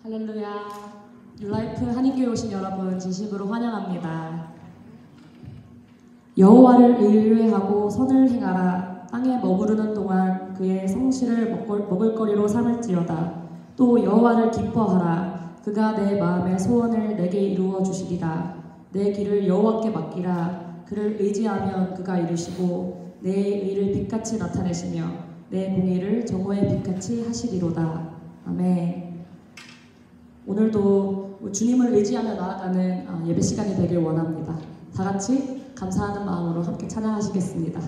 할렐루야. 뉴라이프 한인교회 오신 여러분 진심으로 환영합니다. 여호와를 의뢰하고 선을 행하라. 땅에 머무르는 동안 그의 성실을 먹을거리로 삼을지어다. 또 여호와를 기뻐하라. 그가 내 마음의 소원을 내게 이루어 주시리라. 내 길을 여호와께 맡기라. 그를 의지하면 그가 이루시고 내 의를 빛같이 나타내시며 내 공의를 정오의 빛같이 하시리로다. 아멘. 오늘도 주님을 의지하며 나아가는 예배 시간이 되길 원합니다. 다 같이 감사하는 마음으로 함께 찬양하시겠습니다.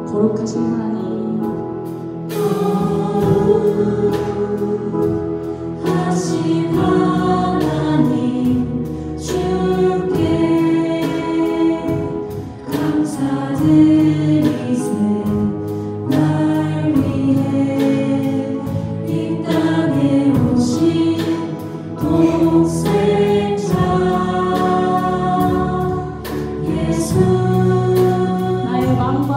거룩하신 하나님, 거룩하신 하나님, 주께 감사드리세. 날 위해 이 땅에 오신 독생자 예수, 나의 마음과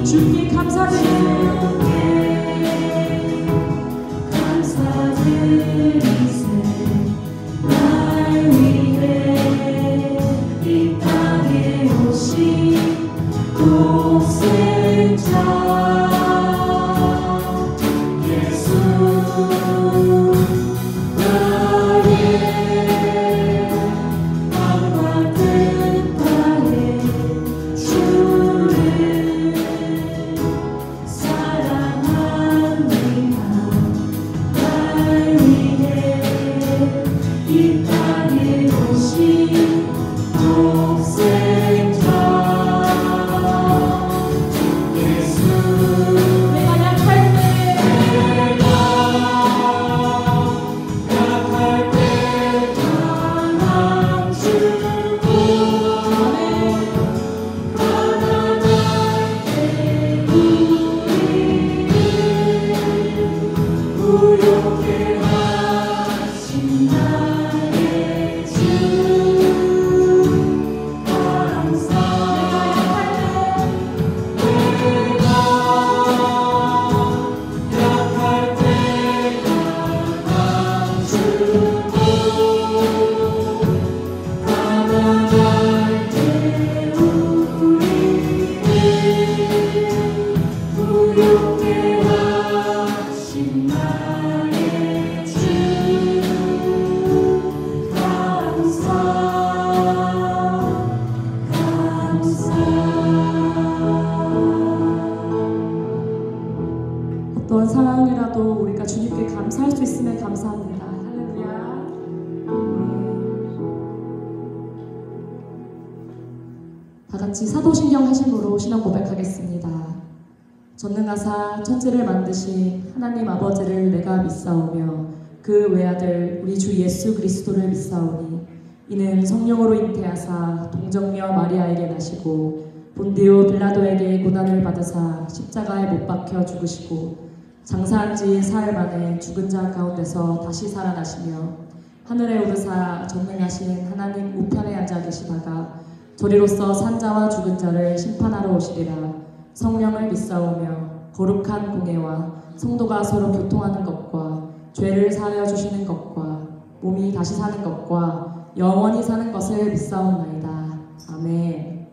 주께 감사드리세요. 감사드리세. 날 위해 이 땅에 오신 독생자 예수, 나의 마음과 뜻 다해 주를 사랑합니다. 날 위해 이 땅에 오신 독생자 같이 사도신경 하심으로 신앙 고백하겠습니다. 전능하사 천지를 만드신 하나님 아버지를 내가 믿사오며 그 외아들 우리 주 예수 그리스도를 믿사오니 이는 성령으로 잉태하사 동정녀 마리아에게 나시고 본디오 빌라도에게 고난을 받으사 십자가에 못 박혀 죽으시고 장사한 지 사흘 만에 죽은 자 가운데서 다시 살아나시며 하늘에 오르사 전능하신 하나님 우편에 앉아 계시다가 저리로서 산 자와 죽은 자를 심판하러 오시리라. 성령을 믿사오며 거룩한 공예와 성도가 서로 교통하는 것과 죄를 사하여 주시는 것과 몸이 다시 사는 것과 영원히 사는 것을 믿사옵나이다. 아멘.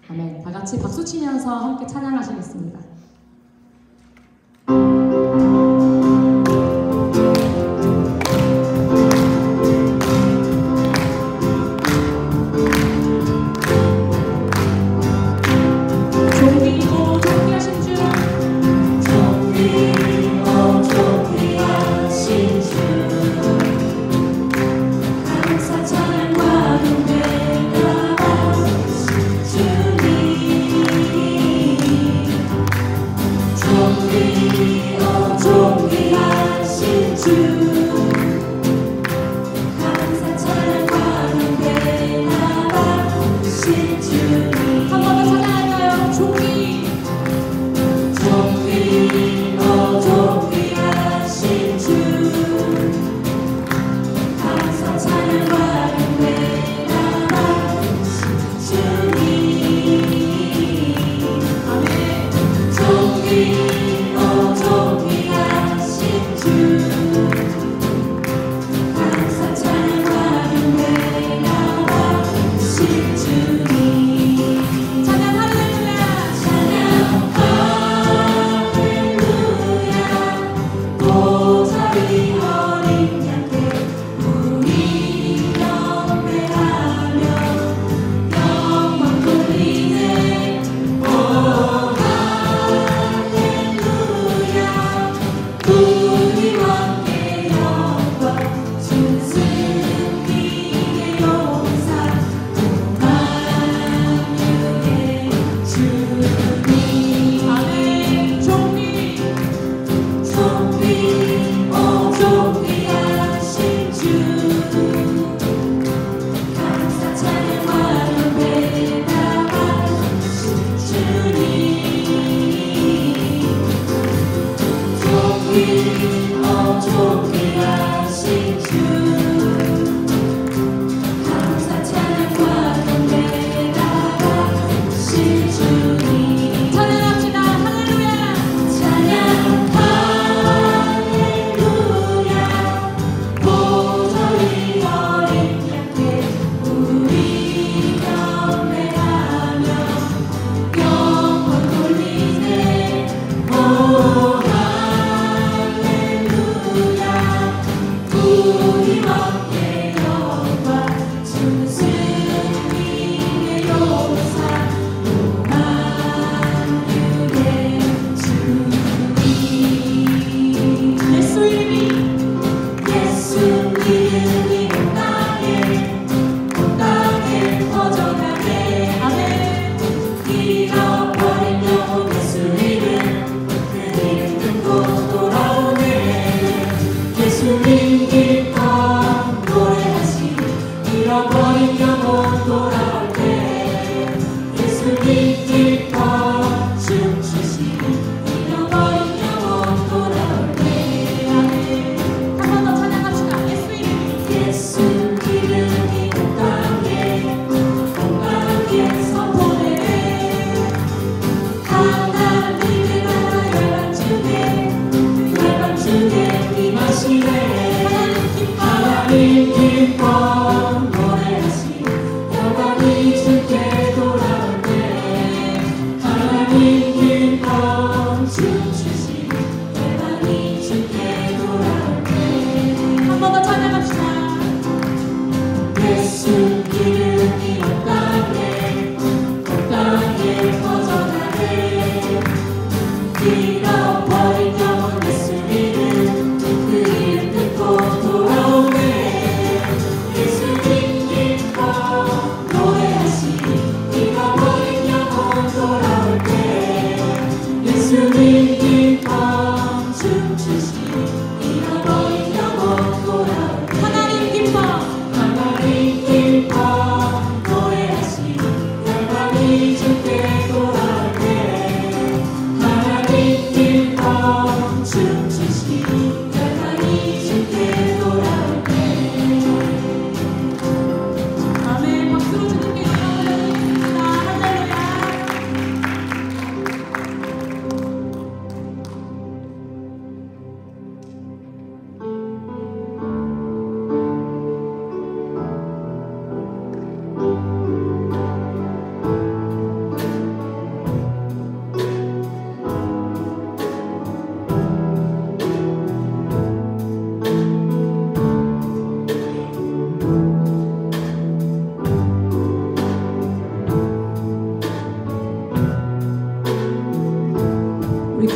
아멘. 다 같이 박수 치면서 함께 찬양하시겠습니다. 주님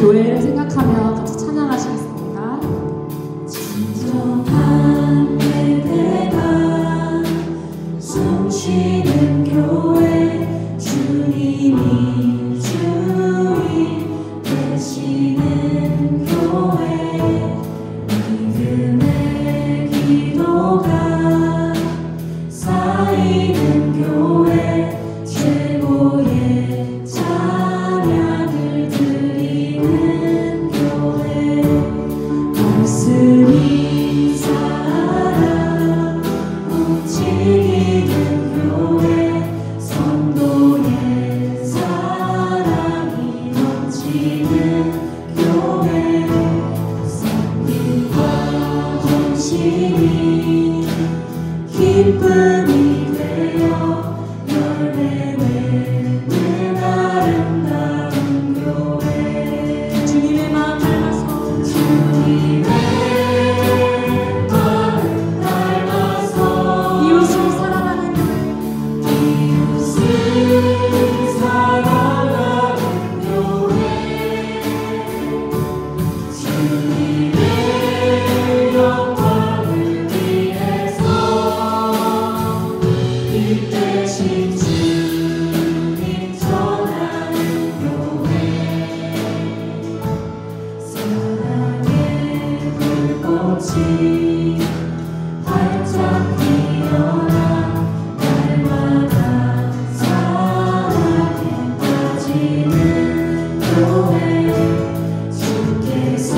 교회를 생각하며 같이 찬양하시겠습니다. 진정한 예배가 숨쉬는 교회 주님이 주인 되시는 교회 믿음의 기도가 쌓이는 교회 최고의 찬양을 드리는 교회 말씀이 살아 움직이는 교회 성도의 사랑이 넘치는 교회 섬김과 헌신이 기쁨이 되어 열매 맺는 아름다운 교회 주님의 마음 닮아서 주님의 마음 닮아서 이웃을 사랑하는 교회 이웃을 사랑하는 교회 주님의 영광을 위해서 이 대신 주님 전하는 교회 사랑의 불꽃이 활짝 피어나 날마다 사랑에 빠지는 교회 주께서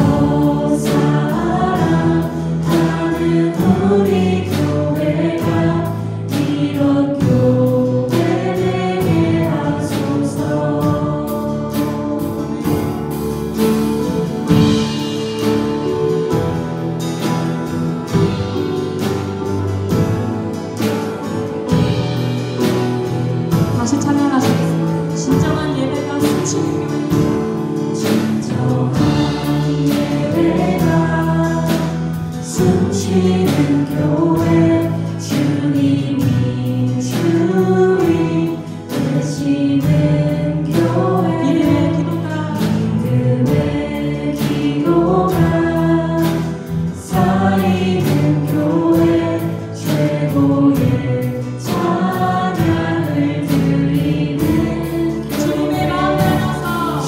사랑하는 우리 교회가 이런 교회 되게 하소서. 다시 찬양하시겠습니다. 진정한 예배가 숨쉬는 교회 진정한 예배가 숨쉬는 교회 주님이 주인 되시는 교회 믿음의 기도가 쌓이는 교회 최고의 찬양을 드리는 주님의 마음 닮아서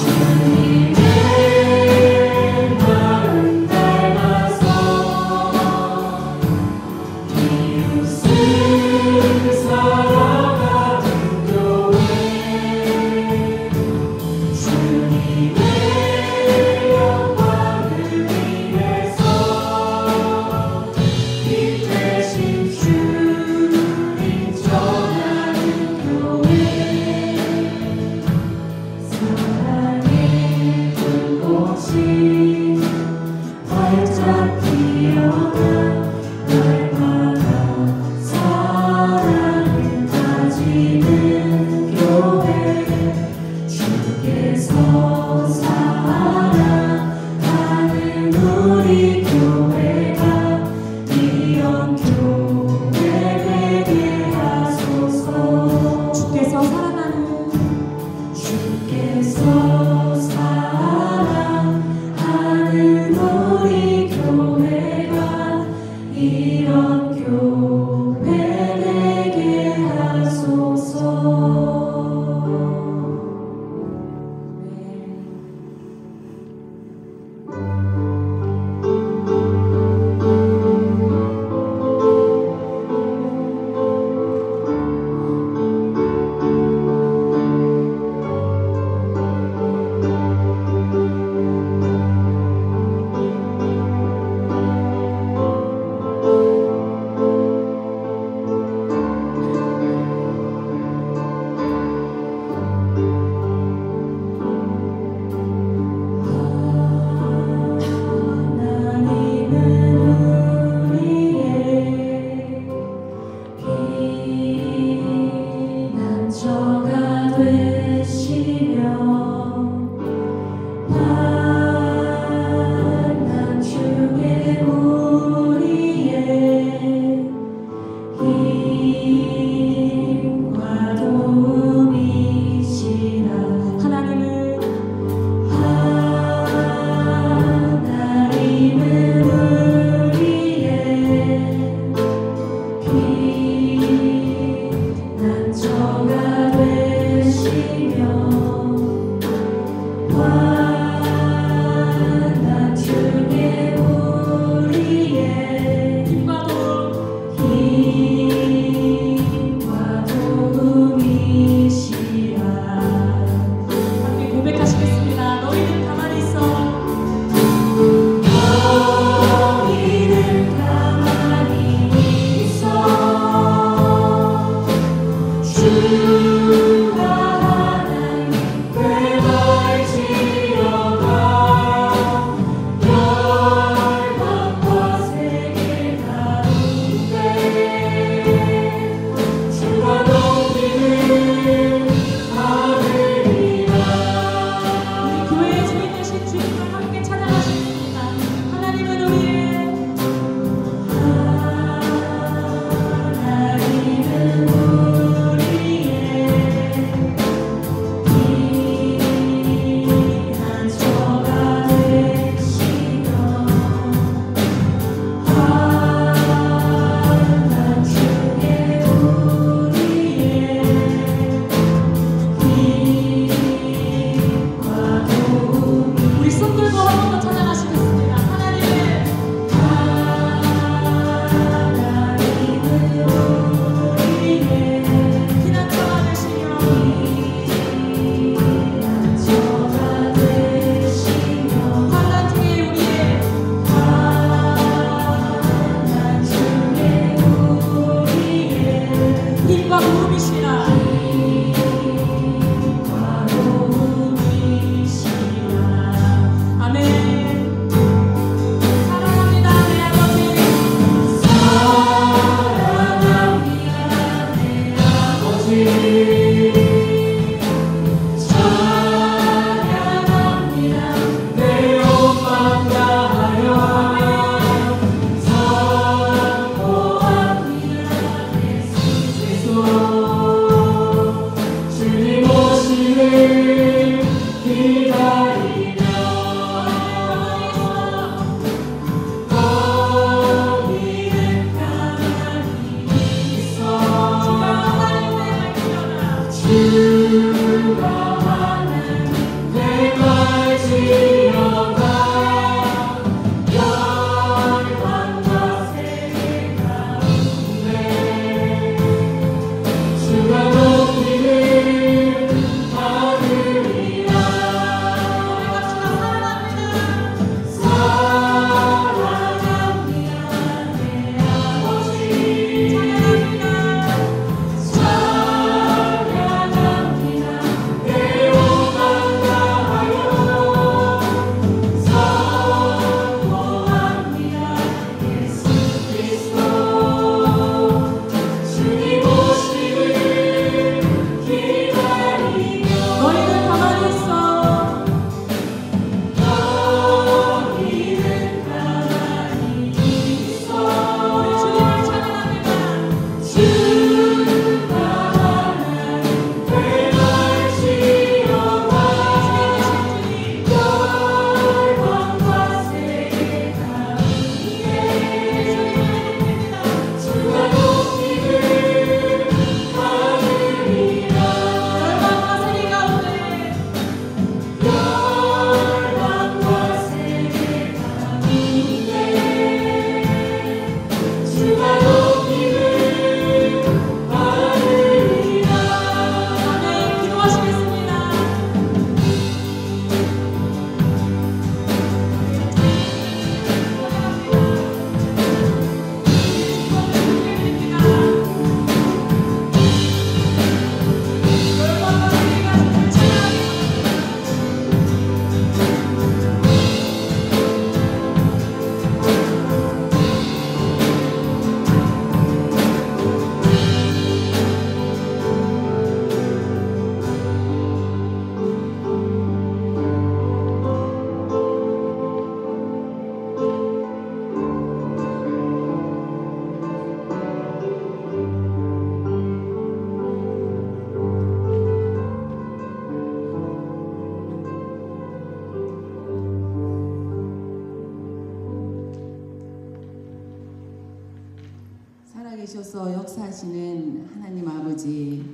살아계셔서 역사하시는 하나님 아버지,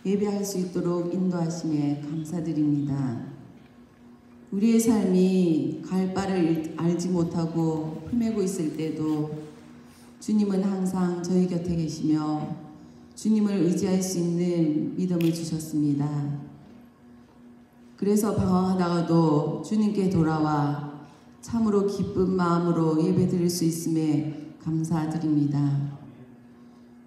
예배할 수 있도록 인도하심에 감사드립니다. 우리의 삶이 갈 바를 알지 못하고 헤매고 있을 때도 주님은 항상 저희 곁에 계시며 주님을 의지할 수 있는 믿음을 주셨습니다. 그래서 방황하다가도 주님께 돌아와 참으로 기쁜 마음으로 예배 드릴 수 있음에 감사드립니다.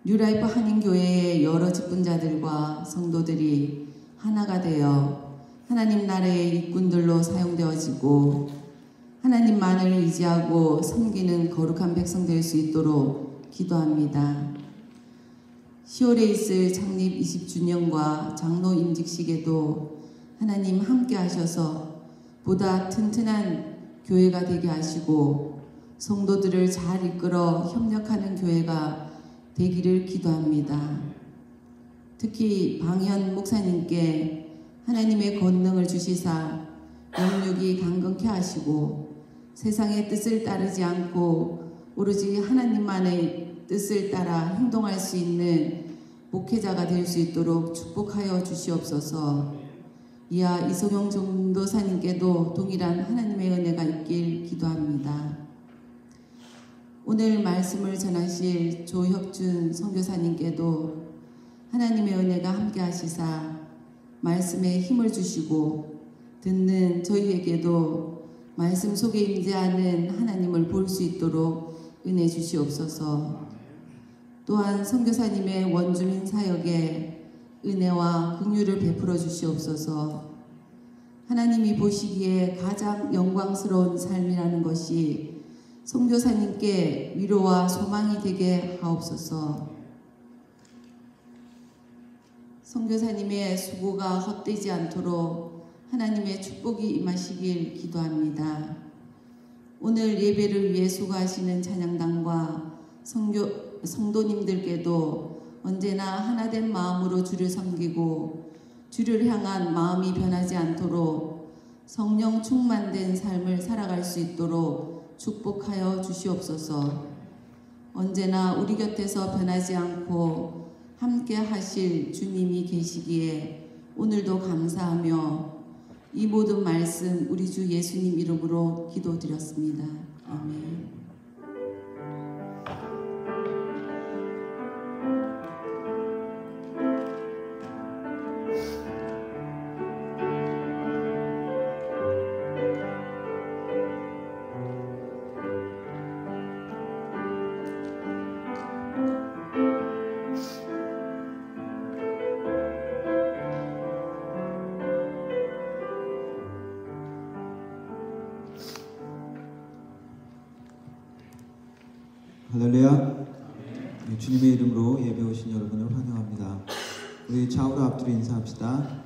뉴라이프 한인교회의 여러 직분자들과 성도들이 하나가 되어 하나님 나라의 일꾼들로 사용되어지고 하나님만을 의지하고 섬기는 거룩한 백성 될 수 있도록 기도합니다. 10월에 있을 창립 20주년과 장로 임직식에도 하나님 함께 하셔서 보다 튼튼한 교회가 되게 하시고 성도들을 잘 이끌어 협력하는 교회가 되기를 기도합니다. 특히 방현 목사님께 하나님의 권능을 주시사 영육이 강건케 하시고 세상의 뜻을 따르지 않고 오로지 하나님만의 뜻을 따라 행동할 수 있는 목회자가 될 수 있도록 축복하여 주시옵소서. 이하 이성용 전도사님께도 동일한 하나님의 은혜가 있길 기도합니다. 오늘 말씀을 전하실 조혁준 선교사님께도 하나님의 은혜가 함께 하시사 말씀에 힘을 주시고 듣는 저희에게도 말씀 속에 임재하는 하나님을 볼 수 있도록 은혜 주시옵소서. 또한 선교사님의 원주민 사역에 은혜와 긍휼을 베풀어 주시옵소서. 하나님이 보시기에 가장 영광스러운 삶이라는 것이 선교사님께 위로와 소망이 되게 하옵소서. 선교사님의 수고가 헛되지 않도록 하나님의 축복이 임하시길 기도합니다. 오늘 예배를 위해 수고하시는 찬양단과 성도님들께도 언제나 하나된 마음으로 주를 섬기고 주를 향한 마음이 변하지 않도록 성령 충만된 삶을 살아갈 수 있도록 축복하여 주시옵소서. 언제나 우리 곁에서 변하지 않고 함께 하실 주님이 계시기에 오늘도 감사하며 이 모든 말씀 우리 주 예수님 이름으로 기도드렸습니다. 아멘. 할렐루야. 주님의 이름으로 예배 오신 여러분을 환영합니다. 우리 좌우로 앞뒤로 인사합시다.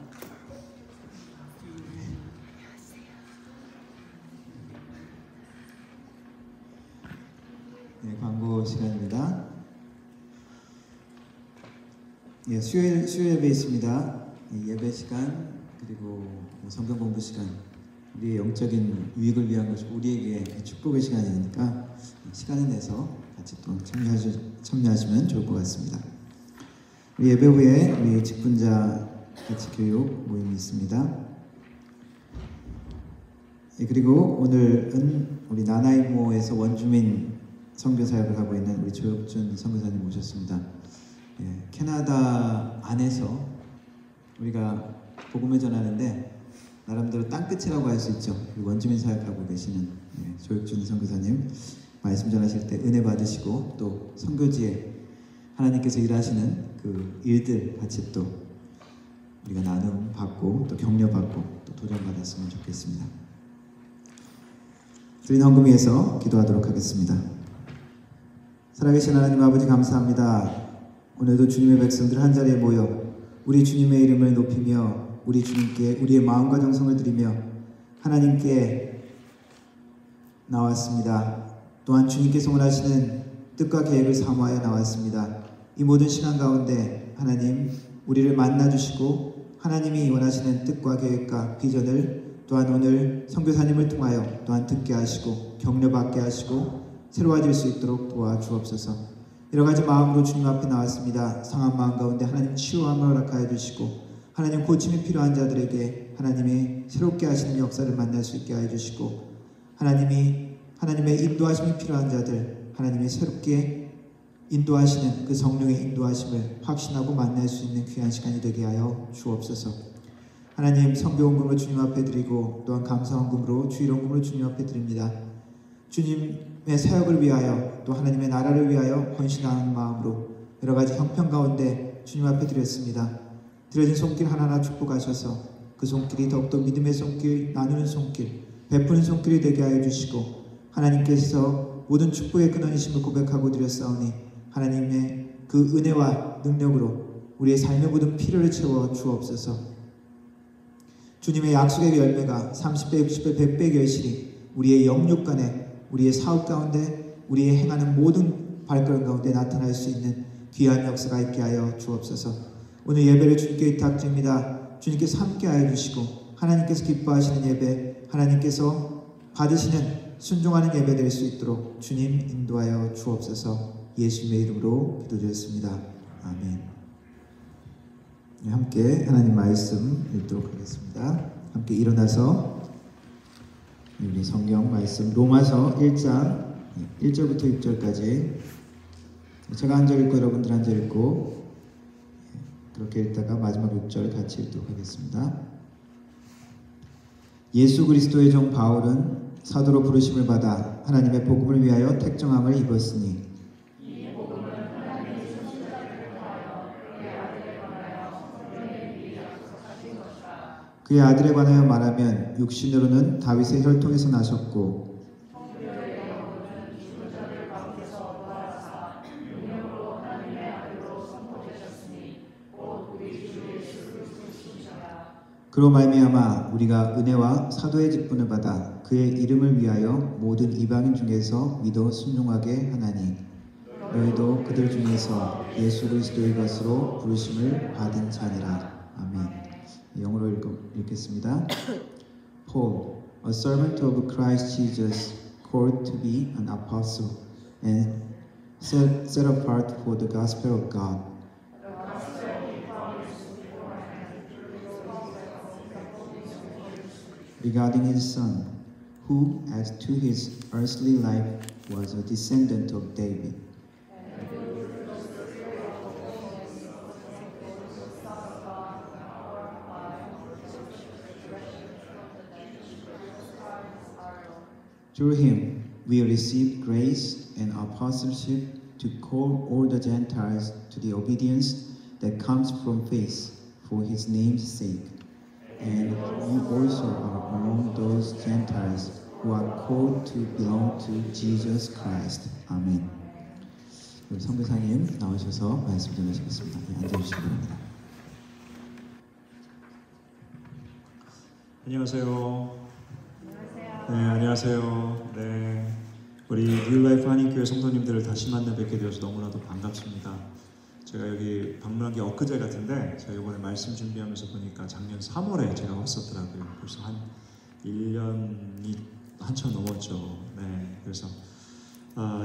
네, 광고 시간입니다. 수요일 예배 있습니다. 예배 시간 그리고 성경 공부 시간, 우리의 영적인 유익을 위한 것이 우리에게 축복의 시간이니까 시간을 내서 같이 또 참여하시면 좋을 것 같습니다. 우리 예배 후에 우리 직분자 같이 교육 모임이 있습니다. 그리고 오늘은 우리 나나이모에서 원주민 선교 사역을 하고 있는 우리 조혁준 선교사님 모셨습니다. 캐나다 안에서 우리가 복음을 전하는데 나름대로 땅끝이라고 할 수 있죠. 원주민 사역하고 계시는 조혁준 선교사님 말씀 전하실 때 은혜 받으시고 또 선교지에 하나님께서 일하시는 그 일들 같이 또 우리가 나눔 받고 또 격려 받고 또 도전 받았으면 좋겠습니다. 드린 헌금 위해서 기도하도록 하겠습니다. 살아계신 하나님 아버지 감사합니다. 오늘도 주님의 백성들 한자리에 모여 우리 주님의 이름을 높이며 우리 주님께 우리의 마음과 정성을 드리며 하나님께 나왔습니다. 또한 주님께서 원하시는 뜻과 계획을 사모하여 나왔습니다. 이 모든 시간 가운데 하나님 우리를 만나주시고 하나님이 원하시는 뜻과 계획과 비전을 또한 오늘 선교사님을 통하여 또한 듣게 하시고 격려받게 하시고 새로워질 수 있도록 도와주옵소서. 여러가지 마음으로 주님 앞에 나왔습니다. 상한 마음 가운데 하나님 치유함을 허락하여 주시고 하나님 고침이 필요한 자들에게 하나님이 새롭게 하시는 역사를 만날 수 있게 하여 주시고 하나님의 인도하심이 필요한 자들 하나님이 새롭게 인도하시는 그 성령의 인도하심을 확신하고 만날 수 있는 귀한 시간이 되게 하여 주옵소서. 하나님 성교헌금으로 주님 앞에 드리고 또한 감사헌금으로 주일헌금으로 주님 앞에 드립니다. 주님의 사역을 위하여 또 하나님의 나라를 위하여 헌신하는 마음으로 여러가지 형편 가운데 주님 앞에 드렸습니다. 드려진 손길 하나하나 축복하셔서 그 손길이 더욱더 믿음의 손길, 나누는 손길, 베푸는 손길이 되게 하여 주시고 하나님께서 모든 축복의 근원이심을 고백하고 드렸사오니 하나님의 그 은혜와 능력으로 우리의 삶의 모든 필요를 채워 주옵소서. 주님의 약속의 열매가 30배, 60배, 100배의 결실이 우리의 영육 간에 우리의 사업 가운데 우리의 행하는 모든 발걸음 가운데 나타날 수 있는 귀한 역사가 있게 하여 주옵소서. 오늘 예배를 주님께 의탁드립니다. 주님께서 함께 하여 주시고 하나님께서 기뻐하시는 예배, 하나님께서 받으시는 순종하는 예배 될 수 있도록 주님 인도하여 주옵소서. 예수님의 이름으로 기도드렸습니다. 아멘. 함께 하나님 말씀 읽도록 하겠습니다. 함께 일어나서 우리 성경 말씀 로마서 1장 1절부터 6절까지 제가 한 절 읽고 여러분들 한 절 읽고 그렇게 읽다가 마지막 6절 같이 읽도록 하겠습니다. 예수 그리스도의 종 바울은 사도로 부르심을 받아 하나님의 복음을 위하여 택정함을 입었으니 그의 아들에 관하여 말하면 육신으로는 다윗의 혈통에서 나셨고 그로 말미암아 우리가 은혜와 사도의 직분을 받아 그의 이름을 위하여 모든 이방인 중에서 믿어 순종하게 하나니 너희도 그들 중에서 예수 그리스도의 것으로 부르심을 받은 자니라. 아멘. 영어로 읽겠습니다. Paul, a servant of Christ Jesus, called to be an apostle and set apart for the gospel of God. regarding his son, who, as to his earthly life, was a descendant of David. Through him, we received grace and apostleship to call all the Gentiles to the obedience that comes from faith for his name's sake. And you also are among those Gentiles who are called to belong to Jesus Christ. 아멘. 우리 선교사님 나오셔서 말씀 전하시겠습니다. 네, 앉아주시기 바랍니다. 안녕하세요. 네, 안녕하세요. 네, 우리 뉴라이프 한인교회 성도님들을 다시 만나 뵙게 되어서 너무나도 반갑습니다. 제가 여기 방문한 게 엊그제 같은데 제가 이번에 말씀 준비하면서 보니까 작년 3월에 제가 왔었더라고요. 벌써 한 1년이 한참 넘었죠. 네, 그래서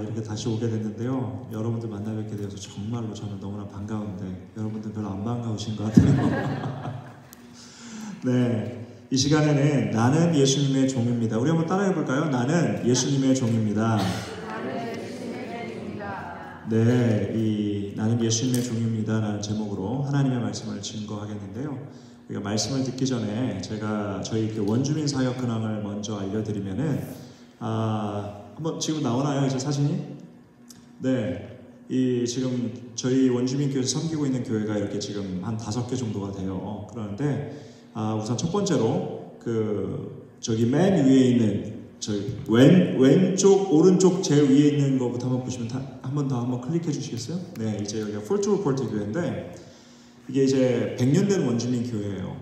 이렇게 다시 오게 됐는데요. 여러분들 만나 뵙게 되어서 정말로 저는 너무나 반가운데 여러분들 별로 안 반가우신 것 같아요. 네. 이 시간에는 나는 예수님의 종입니다. 우리 한번 따라해 볼까요? 나는 예수님의 종입니다. 네, 이 나는 예수님의 종입니다 라는 제목으로 하나님의 말씀을 증거하겠는데요. 우리가 말씀을 듣기 전에 제가 저희 원주민 사역 근황을 먼저 알려드리면은 한번 지금 나오나요? 이제 사진이? 네, 이 지금 저희 원주민 교회에서 섬기고 있는 교회가 이렇게 지금 한 5개 정도가 돼요. 그러는데 우선 첫 번째로 저기 맨 위에 있는 저희 왼쪽 오른쪽 제일 위에 있는 거부터 한번 보시면 한번 클릭해 주시겠어요? 네, 이제 여기가 폴트루폴트 교회인데 이게 이제 100년 된 원주민 교회예요.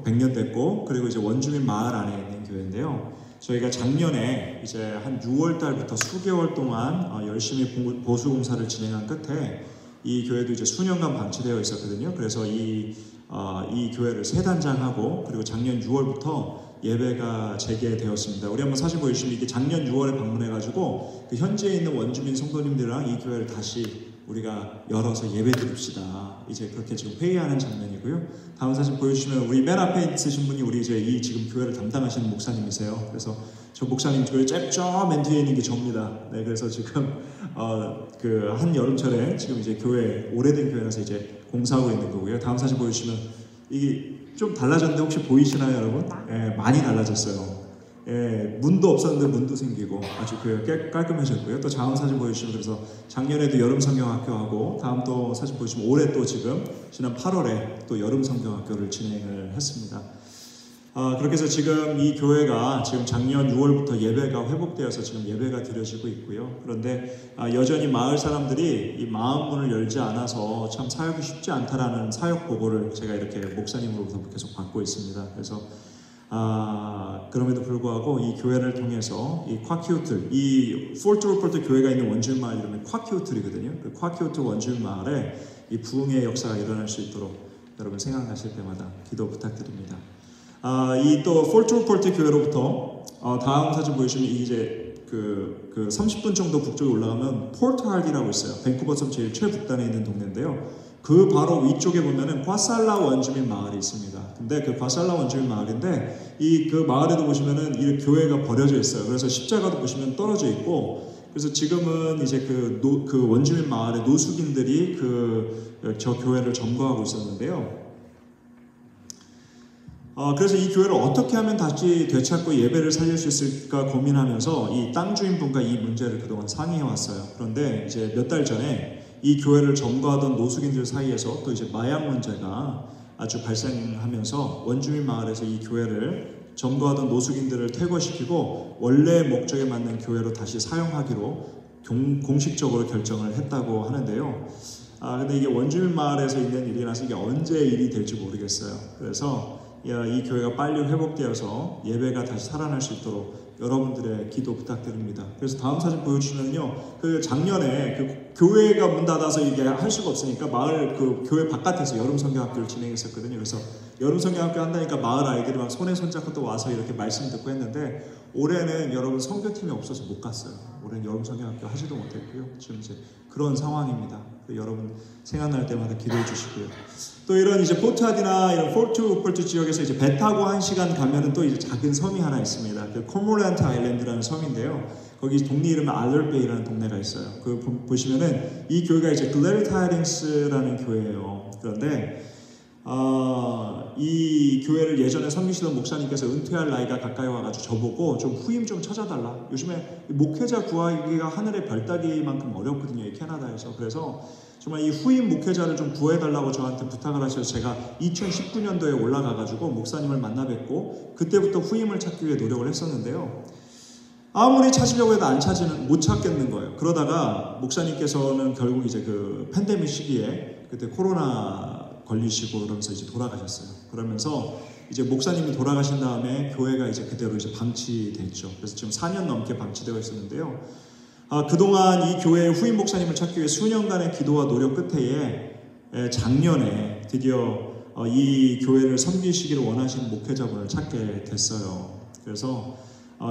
100년 됐고 그리고 이제 원주민 마을 안에 있는 교회인데요. 저희가 작년에 이제 한 6월 달부터 수개월 동안 열심히 보수 공사를 진행한 끝에 이 교회도 이제 수년간 방치되어 있었거든요. 그래서 이 교회를 새 단장하고 그리고 작년 6월부터 예배가 재개되었습니다. 우리 한번 사진 보여주시면 이게 작년 6월에 방문해가지고 그 현지에 있는 원주민 성도님들이랑 이 교회를 다시 우리가 열어서 예배 드립시다. 이제 그렇게 지금 회의하는 장면이고요. 다음 사진 보여주시면 우리 맨 앞에 있으신 분이 우리 이제 이 지금 교회를 담당하시는 목사님이세요. 그래서 저 목사님 교회 맨 뒤에 있는 게 접니다. 네, 그래서 지금 그 한 여름철에 지금 이제 교회 오래된 교회라서 이제 공사하고 있는 거고요. 다음 사진 보여주시면 이게 좀 달라졌는데 혹시 보이시나요, 여러분? 예, 많이 달라졌어요. 예, 문도 없었는데 문도 생기고 아주 깔끔해졌고요. 또 다음 사진 보여주시면 그래서 작년에도 여름 성경학교하고 다음 또 사진 보여주시면 올해 또 지금 지난 8월에 또 여름 성경학교를 진행을 했습니다. 그렇게 해서 지금 이 교회가 지금 작년 6월부터 예배가 회복되어서 지금 예배가 드려지고 있고요. 그런데 여전히 마을 사람들이 이 마음문을 열지 않아서 참 사역이 쉽지 않다라는 사역 보고를 제가 이렇게 목사님으로부터 계속 받고 있습니다. 그래서 그럼에도 불구하고 이 교회를 통해서 이 콰키우틀, 이 폴트루폴트 교회가 있는 원주민 마을 이름이 콰키우틀이거든요. 그 콰키우틀 원주민 마을에 이 부흥의 역사가 일어날 수 있도록 여러분 생각나실 때마다 기도 부탁드립니다. 이 또 폴트루폴트 교회로부터 다음 사진 보여주시면 이제 그 30분 정도 북쪽에 올라가면 포트 하디라고 있어요. 밴쿠버 섬 제일 최북단에 있는 동네인데요. 그 바로 위쪽에 보면은 과살라 원주민 마을이 있습니다. 근데 그 과살라 원주민 마을인데 이 그 마을에도 보시면은 이 교회가 버려져 있어요. 그래서 십자가도 보시면 떨어져 있고 그래서 지금은 이제 그 원주민 마을의 노숙인들이 저 교회를 점거하고 있었는데요. 그래서 이 교회를 어떻게 하면 다시 되찾고 예배를 살릴 수 있을까 고민하면서 이 땅 주인분과 이 문제를 그동안 상의해 왔어요. 그런데 이제 몇 달 전에 이 교회를 점거하던 노숙인들 사이에서 또 이제 마약 문제가 아주 발생하면서 원주민 마을에서 이 교회를 점거하던 노숙인들을 퇴거시키고 원래 목적에 맞는 교회로 다시 사용하기로 공식적으로 결정을 했다고 하는데요. 근데 이게 원주민 마을에서 있는 일이라서 이게 언제 일이 될지 모르겠어요. 그래서 이 교회가 빨리 회복되어서 예배가 다시 살아날 수 있도록 여러분들의 기도 부탁드립니다. 그래서 다음 사진 보여주시면요, 그 작년에 교회가 문 닫아서 이게 할 수가 없으니까 마을 그 교회 바깥에서 여름 성경학교를 진행했었거든요. 그래서 여름 성경학교 한다니까 마을 아이들이 막 손에 손잡고 또 와서 이렇게 말씀 듣고 했는데 올해는 여러분 선교팀이 없어서 못 갔어요. 올해는 여름 성경학교 하지도 못했고요. 지금 이제 그런 상황입니다. 여러분 생각날 때마다 기도해 주시고요. 또 이런 이제 포트하디나 이런 포르투 지역에서 이제 배 타고 1시간 가면은 또 이제 작은 섬이 하나 있습니다. 그 코모란트 아일랜드라는 섬인데요. 거기 동네 이름은 알럴베이라는 동네가 있어요. 그 보시면은 이 교회가 이제 글래리 타이링스라는 교회예요. 그런데 이 교회를 예전에 섬기시던 목사님께서 은퇴할 나이가 가까이 와가지고 저보고 좀 후임 좀 찾아달라. 요즘에 목회자 구하기가 하늘의 별 따기만큼 어렵거든요. 이 캐나다에서. 그래서 정말 이 후임 목회자를 좀 구해달라고 저한테 부탁을 하셔서 제가 2019년도에 올라가가지고 목사님을 만나 뵙고 그때부터 후임을 찾기 위해 노력을 했었는데요. 아무리 찾으려고 해도 못 찾겠는 거예요. 그러다가 목사님께서는 결국 이제 그 팬데믹 시기에 그때 코로나 걸리시고 그러면서 이제 돌아가셨어요. 그러면서 이제 목사님이 돌아가신 다음에 교회가 이제 그대로 이제 방치됐죠. 그래서 지금 4년 넘게 방치되어 있었는데요. 그동안 이 교회의 후임 목사님을 찾기 위해 수년간의 기도와 노력 끝에 작년에 드디어 이 교회를 섬기시기를 원하시는 목회자분을 찾게 됐어요. 그래서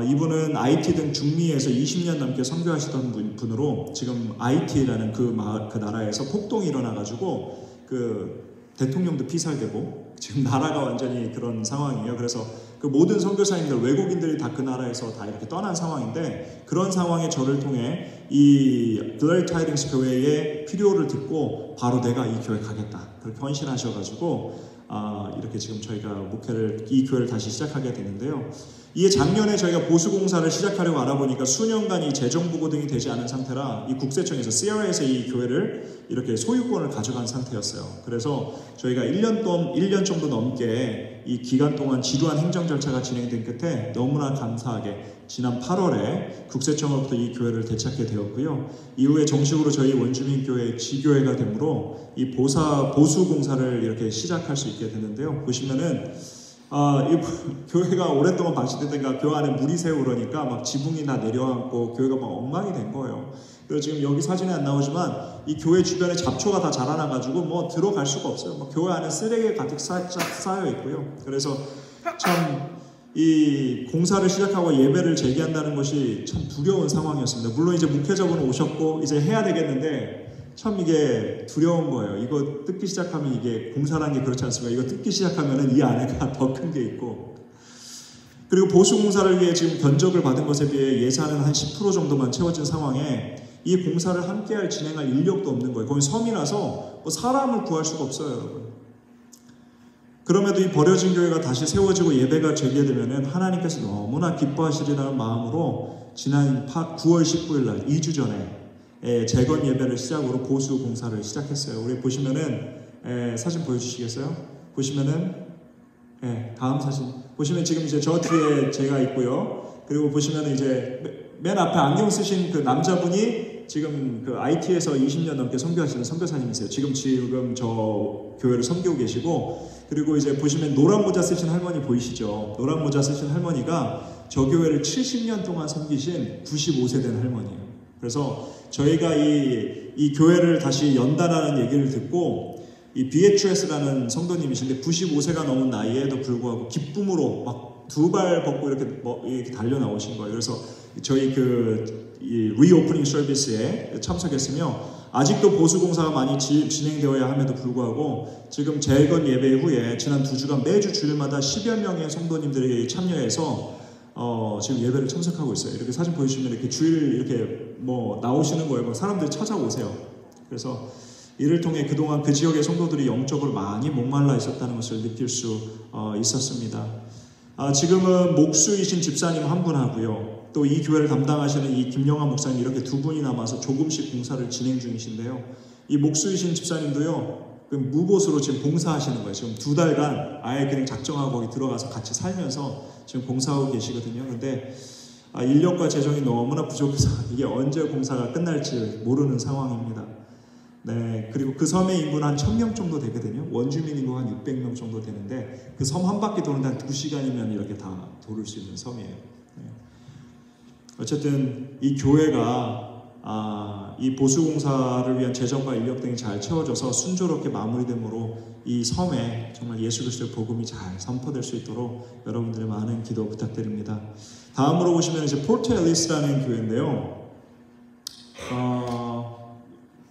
이분은 IT 등 중미에서 20년 넘게 선교하시던 분으로 지금 IT라는 그 나라에서 폭동이 일어나가지고 그 대통령도 피살되고 지금 나라가 완전히 그런 상황이에요. 그래서 그 모든 선교사님들 외국인들이 다 그 나라에서 다 이렇게 떠난 상황인데 그런 상황에 저를 통해 이 글래리 타이링스 교회의 필요를 듣고 바로 내가 이 교회 가겠다 그렇게 헌신하셔가지고 이렇게 지금 저희가 이 교회를 다시 시작하게 되는데요. 이게 작년에 저희가 보수공사를 시작하려고 알아보니까 수년간이 재정보고등이 되지 않은 상태라 이 국세청에서 CRA에서 이 교회를 이렇게 소유권을 가져간 상태였어요. 그래서 저희가 1년 정도 넘게 이 기간 동안 지루한 행정 절차가 진행된 끝에 너무나 감사하게 지난 8월에 국세청으로부터 이 교회를 되찾게 되었고요. 이후에 정식으로 저희 원주민교회 지교회가 되므로 이 보수공사를 이렇게 시작할 수 있게 됐는데요. 보시면은 이 교회가 오랫동안 방치되다가 교회 안에 물이 새고 그러니까 막 지붕이 다 내려앉고 교회가 막 엉망이 된 거예요. 그래서 지금 여기 사진에 안 나오지만 이 교회 주변에 잡초가 다 자라나가지고 뭐 들어갈 수가 없어요. 막 교회 안에 쓰레기가 가득 쌓여 있고요. 그래서 참 이 공사를 시작하고 예배를 재개한다는 것이 참 두려운 상황이었습니다. 물론 이제 목회자분은 오셨고 이제 해야 되겠는데 참 이게 두려운 거예요. 이거 뜯기 시작하면 이게 공사라는 게 그렇지 않습니까? 이거 뜯기 시작하면은 이 안에가 더 큰 게 있고 그리고 보수공사를 위해 지금 견적을 받은 것에 비해 예산은 한 10% 정도만 채워진 상황에 이 공사를 함께할 진행할 인력도 없는 거예요. 거기 섬이라서 뭐 사람을 구할 수가 없어요, 여러분. 그럼에도 이 버려진 교회가 다시 세워지고 예배가 재개되면 하나님께서 너무나 기뻐하시리라는 마음으로 지난 9월 19일 날 2주 전에 재건 예배를 시작으로 보수 공사를 시작했어요. 우리 보시면은 사진 보여주시겠어요? 보시면은 다음 사진 보시면 지금 이제 저 뒤에 제가 있고요. 그리고 보시면은 이제 맨 앞에 안경 쓰신 그 남자분이 지금 그 IT에서 20년 넘게 선교하시는 선교사님이세요. 지금 저 교회를 섬기고 계시고 그리고 이제 보시면 노란 모자 쓰신 할머니 보이시죠? 노란 모자 쓰신 할머니가 저 교회를 70년 동안 섬기신 95세 된 할머니예요. 그래서 저희가 이 교회를 다시 연다라는 얘기를 듣고 이 비에트레스라는 성도님이신데 95세가 넘은 나이에도 불구하고 기쁨으로 막 두 발 벗고 이렇게 달려 나오신 거예요. 그래서 저희 이 리오프닝 서비스에 참석했으며 아직도 보수공사가 많이 진행되어야 함에도 불구하고 지금 재건 예배 후에 지난 2주간 매주 주일마다 10여 명의 성도님들이 참여해서 지금 예배를 참석하고 있어요. 이렇게 사진 보여주시면 이렇게 주일 이렇게 뭐 나오시는 거예요. 사람들이 찾아오세요. 그래서 이를 통해 그동안 그 지역의 성도들이 영적으로 많이 목말라 있었다는 것을 느낄 수 있었습니다. 지금은 목수이신 집사님 한 분 하고요. 또 이 교회를 담당하시는 이 김영환 목사님 이렇게 두 분이 남아서 조금씩 봉사를 진행 중이신데요. 이 목수이신 집사님도요. 무보수로 지금 봉사하시는 거예요. 지금 2달간 아예 그냥 작정하고 거기 들어가서 같이 살면서 지금 봉사하고 계시거든요. 근데 인력과 재정이 너무나 부족해서 이게 언제 공사가 끝날지 모르는 상황입니다. 네, 그리고 그 섬의 인구는 한 1000명 정도 되거든요. 원주민 인구가 한 600명 정도 되는데 그 섬 한 바퀴 도는데 한 2시간이면 이렇게 다 도를 수 있는 섬이에요. 네. 어쨌든 이 교회가 이 보수공사를 위한 재정과 인력 등이 잘 채워져서 순조롭게 마무리되므로 이 섬에 정말 예수 그리스도의 복음이 잘 선포될 수 있도록 여러분들의 많은 기도 부탁드립니다. 다음으로 보시면 이제 포트 앨리스라는 교회인데요.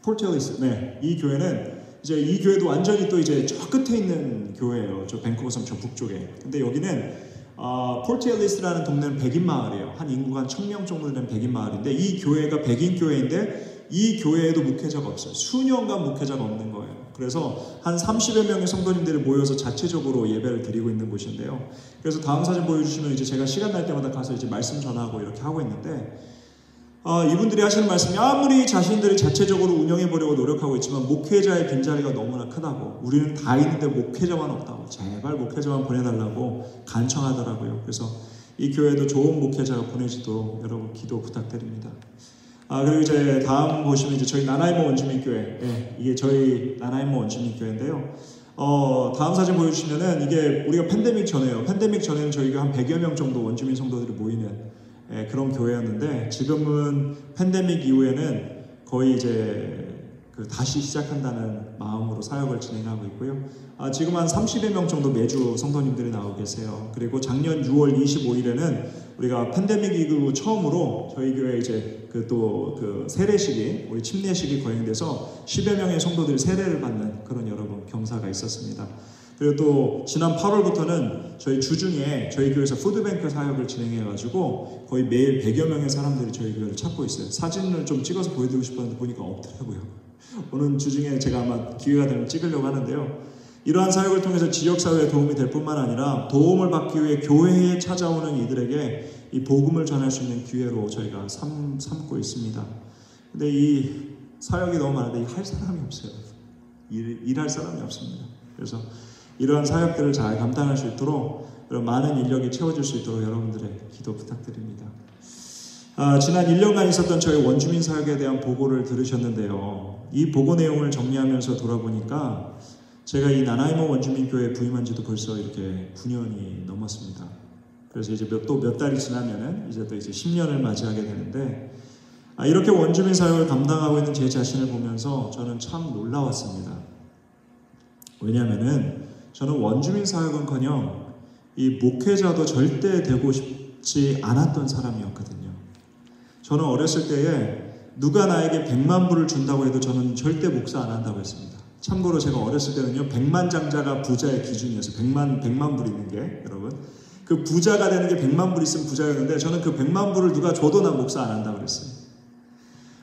포트 앨리스, 네, 이 교회는 이제 이 교회도 완전히 또 이제 저 끝에 있는 교회예요. 저 밴쿠버 섬 저 북쪽에. 근데 여기는 포트 앨리스라는 동네는 백인 마을이에요. 한 인구가 한 1000명 정도 되는 백인 마을인데 이 교회가 백인 교회인데 이 교회에도 목회자가 없어요. 수년간 목회자가 없는 거예요. 그래서 한 30여 명의 성도님들이 모여서 자체적으로 예배를 드리고 있는 곳인데요. 그래서 다음 사진 보여주시면 이제 제가 시간 날 때마다 가서 이제 말씀 전하고 이렇게 하고 있는데 이분들이 하시는 말씀이 아무리 자신들이 자체적으로 운영해 보려고 노력하고 있지만 목회자의 빈자리가 너무나 크다고, 우리는 다 있는데 목회자만 없다고, 제발 목회자만 보내달라고 간청하더라고요. 그래서 이 교회도 좋은 목회자가 보내지도록 여러분 기도 부탁드립니다. 그리고 이제 다음 보시면 이제 저희 나나이모 원주민교회, 네, 이게 저희 나나이모 원주민교회인데요. 다음 사진 보여주시면은 이게 우리가 팬데믹 전에요. 팬데믹 전에는 저희가 한 100여 명 정도 원주민 성도들이 모이는 그런 교회였는데 지금은 팬데믹 이후에는 거의 이제 다시 시작한다는 마음으로 사역을 진행하고 있고요. 지금 한 30여 명 정도 매주 성도님들이 나오고 계세요. 그리고 작년 6월 25일에는 우리가 팬데믹 이후 처음으로 저희 교회 이제 그 세례식이, 우리 침례식이 거행돼서 10여 명의 성도들이 세례를 받는 그런 여러분 경사가 있었습니다. 그리고 또 지난 8월부터는 저희 주중에 저희 교회에서 푸드뱅크 사역을 진행해가지고 거의 매일 100여 명의 사람들이 저희 교회를 찾고 있어요. 사진을 좀 찍어서 보여드리고 싶었는데 보니까 없더라고요. 오늘 주중에 제가 아마 기회가 되면 찍으려고 하는데요. 이러한 사역을 통해서 지역사회에 도움이 될 뿐만 아니라 도움을 받기 위해 교회에 찾아오는 이들에게 이 복음을 전할 수 있는 기회로 저희가 삼고 있습니다. 근데 이 사역이 너무 많은데 할 사람이 없어요. 일할 사람이 없습니다. 그래서 이러한 사역들을 잘 감당할 수 있도록 많은 인력이 채워질 수 있도록 여러분들의 기도 부탁드립니다. 지난 1년간 있었던 저희 원주민 사역에 대한 보고를 들으셨는데요. 이 보고 내용을 정리하면서 돌아보니까 제가 이 나나이모 원주민교회에 부임한 지도 벌써 이렇게 9년이 넘었습니다. 그래서 이제 몇 달이 지나면은 이제 또 이제 10년을 맞이하게 되는데 이렇게 원주민 사역을 감당하고 있는 제 자신을 보면서 저는 참 놀라웠습니다. 왜냐하면은 저는 원주민 사역은커녕 이 목회자도 절대 되고 싶지 않았던 사람이었거든요. 저는 어렸을 때에 누가 나에게 100만 불을 준다고 해도 저는 절대 목사 안 한다고 했습니다. 참고로 제가 어렸을 때는요, 100만 장자가 부자의 기준이었어요. 100만 불 있는 게, 여러분. 그 부자가 되는 게 100만 불 있으면 부자였는데 저는 그 100만 불을 누가 줘도 난 목사 안 한다고 그랬어요.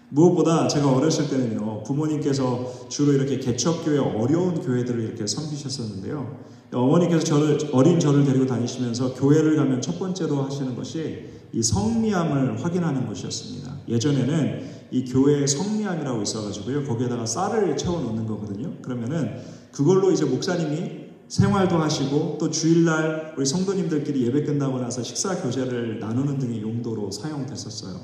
무엇보다 제가 어렸을 때는요, 부모님께서 주로 이렇게 개척교회, 어려운 교회들을 이렇게 섬기셨었는데요. 어머니께서 어린 저를 데리고 다니시면서 교회를 가면 첫 번째로 하시는 것이 이 성미암을 확인하는 것이었습니다. 예전에는 이 교회에 성미암이라고 있어가지고요, 거기에다가 쌀을 채워 놓는 거거든요. 그러면은 그걸로 이제 목사님이 생활도 하시고 또 주일날 우리 성도님들끼리 예배 끝나고 나서 식사 교제를 나누는 등의 용도로 사용됐었어요.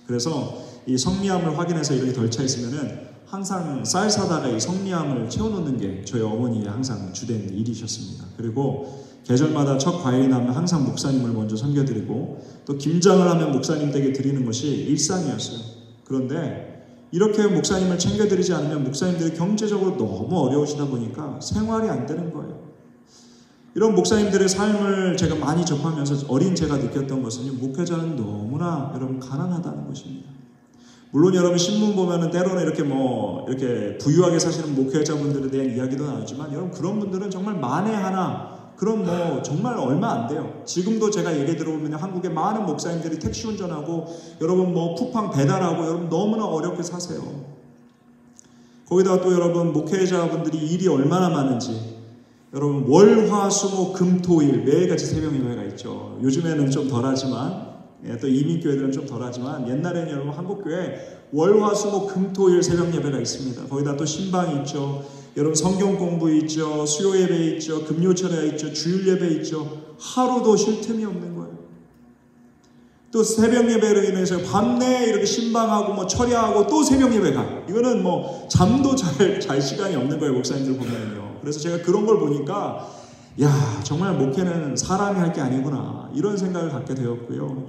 그래서 이 성미암을 확인해서 이렇게 덜 차 있으면은 항상 쌀 사다가 이 성미암을 채워놓는 게 저희 어머니의 항상 주된 일이셨습니다. 그리고 계절마다 첫 과일이 나면 항상 목사님을 먼저 섬겨드리고 또 김장을 하면 목사님 댁에 드리는 것이 일상이었어요. 그런데 이렇게 목사님을 챙겨드리지 않으면 목사님들이 경제적으로 너무 어려우시다 보니까 생활이 안 되는 거예요. 이런 목사님들의 삶을 제가 많이 접하면서 어린 제가 느꼈던 것은 목회자는 너무나 여러분 가난하다는 것입니다. 물론 여러분 신문 보면은 때로는 이렇게 부유하게 사시는 목회자분들에 대한 이야기도 나오지만 여러분 그런 분들은 정말 만에 하나 그런 정말 얼마 안 돼요. 지금도 제가 얘기 들어보면 한국의 많은 목사님들이 택시 운전하고 여러분 쿠팡 배달하고 여러분 너무나 어렵게 사세요. 거기다가 또 여러분 목회자분들이 일이 얼마나 많은지 여러분 월, 화, 수, 목, 금, 토, 일 매일같이 새벽 예배가 있죠. 요즘에는 좀 덜하지만 또 이민교회들은 좀 덜하지만 옛날에는 여러분 한국교회 월, 화, 수, 목, 금, 토, 일 새벽 예배가 있습니다. 거기다 또 신방이 있죠. 여러분 성경 공부 있죠. 수요 예배 있죠. 금요철에 있죠. 주일 예배 있죠. 하루도 쉴 틈이 없는 거예요. 또 새벽 예배로 인해서 밤내 이렇게 신방하고 철야하고 또 새벽 예배가 이거는 잠도 잘 시간이 없는 거예요. 목사님들 보면요. 그래서 제가 그런 걸 보니까 야 정말 목회는 사람이 할 게 아니구나 이런 생각을 갖게 되었고요.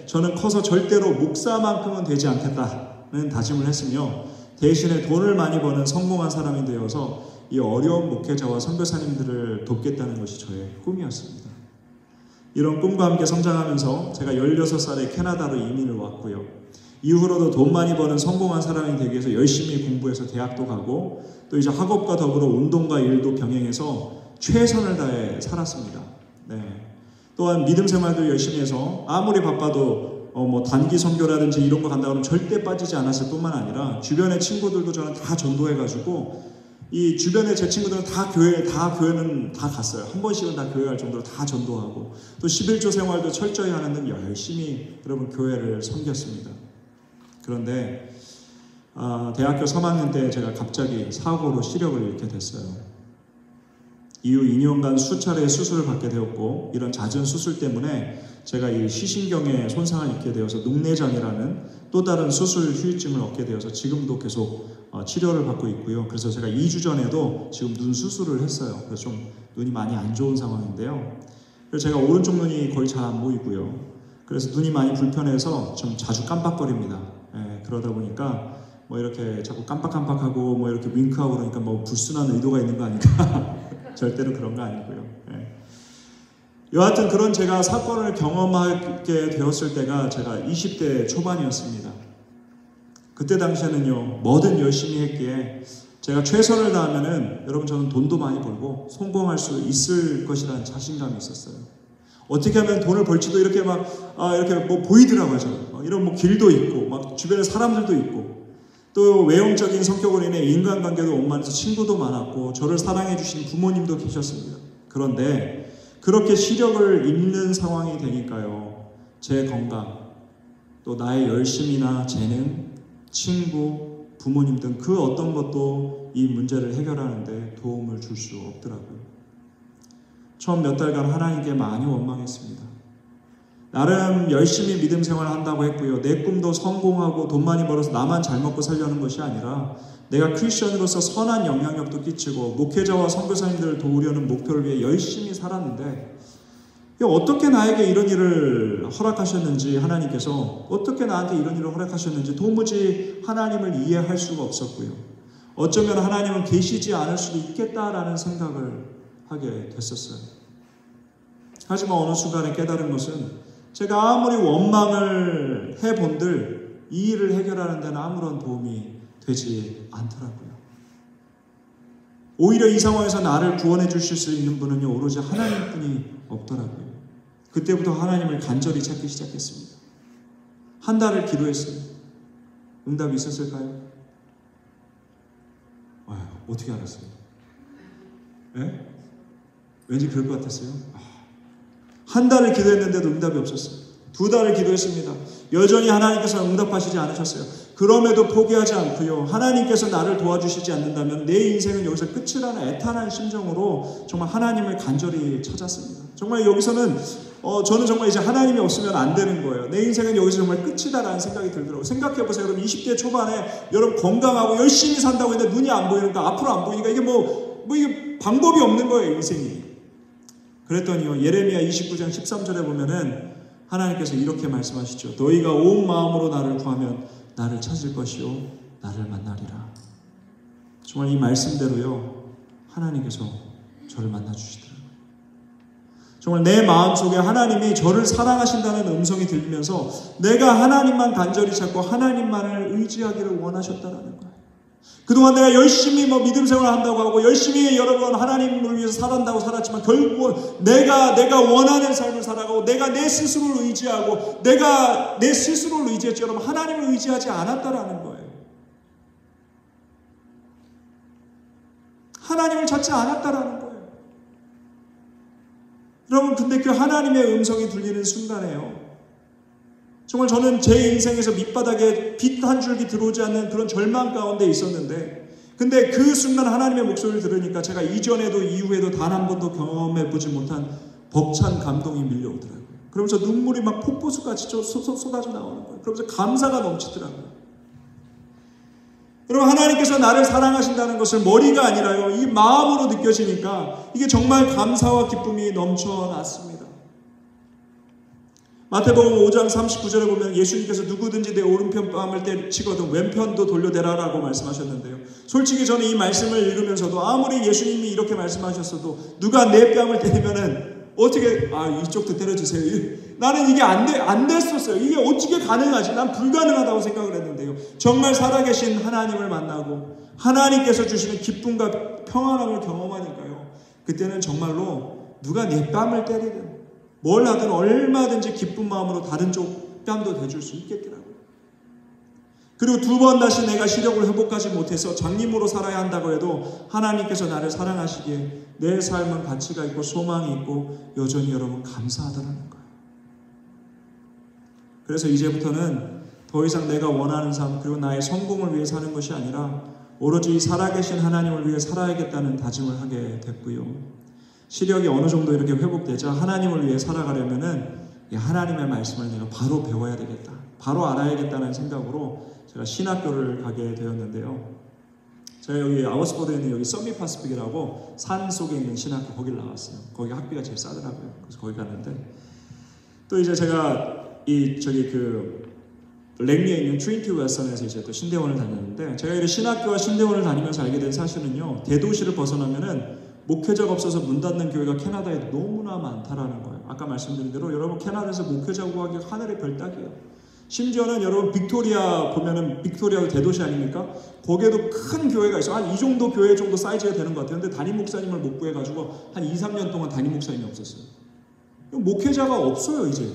저는 커서 절대로 목사만큼은 되지 않겠다 하겠다는 다짐을 했으며 대신에 돈을 많이 버는 성공한 사람이 되어서 이 어려운 목회자와 선교사님들을 돕겠다는 것이 저의 꿈이었습니다. 이런 꿈과 함께 성장하면서 제가 16살에 캐나다로 이민을 왔고요. 이후로도 돈 많이 버는 성공한 사람이 되기 위해서 열심히 공부해서 대학도 가고 또 이제 학업과 더불어 운동과 일도 병행해서 최선을 다해 살았습니다. 네. 또한 믿음 생활도 열심히 해서 아무리 바빠도 뭐 단기 선교라든지 이런 거 간다 그러면 절대 빠지지 않았을 뿐만 아니라 주변의 친구들도 저는 다 전도해가지고 이 주변에 제 친구들은 다 교회는 다 갔어요. 한 번씩은 다 교회 갈 정도로 다 전도하고 또 11조 생활도 철저히 하는 등 열심히 여러분 교회를 섬겼습니다. 그런데 대학교 3학년 때 제가 갑자기 사고로 시력을 잃게 됐어요. 이후 2년간 수차례 수술을 받게 되었고 이런 잦은 수술 때문에 제가 이 시신경에 손상을 입게 되어서 눈내장이라는 또 다른 수술 후유증을 얻게 되어서 지금도 계속 치료를 받고 있고요. 그래서 제가 2주 전에도 지금 눈 수술을 했어요. 그래서 좀 눈이 많이 안 좋은 상황인데요. 그래서 제가 오른쪽 눈이 거의 잘 안 보이고요. 그래서 눈이 많이 불편해서 좀 자주 깜빡거립니다. 그러다 보니까 뭐 이렇게 자꾸 깜빡깜빡하고 뭐 이렇게 윙크하고 그러니까 뭐 불순한 의도가 있는 거 아닌가? 절대로 그런 거 아니고요. 여하튼 그런 제가 사건을 경험하게 되었을 때가 제가 20대 초반이었습니다. 그때 당시에는요, 뭐든 열심히 했기에 제가 최선을 다하면은 여러분 저는 돈도 많이 벌고 성공할 수 있을 것이라는 자신감이 있었어요. 어떻게 하면 돈을 벌지도 이렇게 막 이렇게 뭐 보이더라고요. 저는 이런 뭐 길도 있고 막 주변에 사람들도 있고 또 외형적인 성격으로 인해 인간관계도 원만해서 친구도 많았고 저를 사랑해 주신 부모님도 계셨습니다. 그런데 그렇게 시력을 잃는 상황이 되니까요, 제 건강 또 나의 열심이나 재능, 친구, 부모님 등 그 어떤 것도 이 문제를 해결하는데 도움을 줄 수 없더라고요. 처음 몇 달간 하나님께 많이 원망했습니다. 나름 열심히 믿음 생활을 한다고 했고요. 내 꿈도 성공하고 돈 많이 벌어서 나만 잘 먹고 살려는 것이 아니라 내가 크리스천으로서 선한 영향력도 끼치고 목회자와 선교사님들을 도우려는 목표를 위해 열심히 살았는데 어떻게 나에게 이런 일을 허락하셨는지 하나님께서 어떻게 나한테 이런 일을 허락하셨는지 도무지 하나님을 이해할 수가 없었고요. 어쩌면 하나님은 계시지 않을 수도 있겠다라는 생각을 하게 됐었어요. 하지만 어느 순간에 깨달은 것은 제가 아무리 원망을 해본들 이 일을 해결하는 데는 아무런 도움이 되지 않더라고요. 오히려 이 상황에서 나를 구원해 주실 수 있는 분은요, 오로지 하나님뿐이 없더라고요. 그때부터 하나님을 간절히 찾기 시작했습니다. 한 달을 기도했어요. 응답이 있었을까요? 어떻게 알았어요? 예? 왠지 그럴 것 같았어요. 한 달을 기도했는데도 응답이 없었어요. 2달을 기도했습니다. 여전히 하나님께서 응답하시지 않으셨어요. 그럼에도 포기하지 않고요. 하나님께서 나를 도와주시지 않는다면 내 인생은 여기서 끝이라는 애탄한 심정으로 정말 하나님을 간절히 찾았습니다. 정말 여기서는 저는 정말 이제 하나님이 없으면 안 되는 거예요. 내 인생은 여기서 정말 끝이다라는 생각이 들더라고요. 생각해보세요. 여러분 20대 초반에 여러분 건강하고 열심히 산다고 했는데 눈이 안 보이니까 앞으로 안 보이니까 이게 이게 방법이 없는 거예요, 인생이. 그랬더니요, 예레미야 29장 13절에 보면은 하나님께서 이렇게 말씀하시죠. 너희가 온 마음으로 나를 구하면 나를 찾을 것이요 나를 만나리라. 정말 이 말씀대로요, 하나님께서 저를 만나주시더라고요. 정말 내 마음속에 하나님이 저를 사랑하신다는 음성이 들리면서 내가 하나님만 간절히 찾고 하나님만을 의지하기를 원하셨다라는 거예요. 그동안 내가 열심히 믿음 생활을 한다고 하고 열심히 여러분 하나님을 위해서 살았다고 살았지만 결국은 내가 원하는 삶을 살아가고 내가 내 스스로를 의지하고 내가 내 스스로를 의지했지 여러분 하나님을 의지하지 않았다라는 거예요. 하나님을 찾지 않았다라는 거예요. 여러분 근데 그 하나님의 음성이 들리는 순간에요, 정말 저는 제 인생에서 밑바닥에 빛 한 줄기 들어오지 않는 그런 절망 가운데 있었는데 근데 그 순간 하나님의 목소리를 들으니까 제가 이전에도 이후에도 단 한 번도 경험해보지 못한 벅찬 감동이 밀려오더라고요. 그러면서 눈물이 막 폭포수같이 쏟아져 나오는 거예요. 그러면서 감사가 넘치더라고요. 여러분 하나님께서 나를 사랑하신다는 것을 머리가 아니라요, 이 마음으로 느껴지니까 이게 정말 감사와 기쁨이 넘쳐났습니다. 마태복음 5장 39절에 보면 예수님께서 누구든지 내 오른편 뺨을 때치거든 왼편도 돌려대라라고 말씀하셨는데요. 솔직히 저는 이 말씀을 읽으면서도 아무리 예수님이 이렇게 말씀하셨어도 누가 내 뺨을 때리면은 어떻게 이쪽도 때려주세요. 나는 이게 안 됐었어요. 이게 어떻게 가능하지? 난 불가능하다고 생각을 했는데요. 정말 살아계신 하나님을 만나고 하나님께서 주시는 기쁨과 평안함을 경험하니까요. 그때는 정말로 누가 내 뺨을 때리든 뭘 하든 얼마든지 기쁜 마음으로 다른 쪽 뺨도 대줄 수 있겠더라고요. 그리고 두 번 다시 내가 시력을 회복하지 못해서 장님으로 살아야 한다고 해도 하나님께서 나를 사랑하시기에 내 삶은 가치가 있고 소망이 있고 여전히 여러분 감사하다는 거예요. 그래서 이제부터는 더 이상 내가 원하는 삶 그리고 나의 성공을 위해 사는 것이 아니라 오로지 살아계신 하나님을 위해 살아야겠다는 다짐을 하게 됐고요. 시력이 어느 정도 이렇게 회복되자 하나님을 위해 살아가려면은 하나님의 말씀을 내가 바로 배워야 되겠다. 바로 알아야겠다는 생각으로 제가 신학교를 가게 되었는데요. 제가 여기 아워스포드에 있는 여기 서밋 파시픽이라고 산 속에 있는 신학교 거기를 나왔어요. 거기 학비가 제일 싸더라고요. 그래서 거기 갔는데 또 이제 제가 랭리에 있는 트리니티 웨스턴에서 이제 또 신대원을 다녔는데 제가 이 신학교와 신대원을 다니면서 알게 된 사실은요. 대도시를 벗어나면은 목회자가 없어서 문 닫는 교회가 캐나다에 너무나 많다라는 거예요. 아까 말씀드린 대로 여러분 캐나다에서 목회자 구하기 하늘의 별 따기예요. 심지어는 여러분 빅토리아 보면은 빅토리아도 대도시 아닙니까? 거기에도 큰 교회가 있어요. 한 이 정도 교회 정도 사이즈가 되는 것 같아요. 근데 담임 목사님을 못 구해가지고 한 2, 3년 동안 담임 목사님이 없었어요. 목회자가 없어요 이제.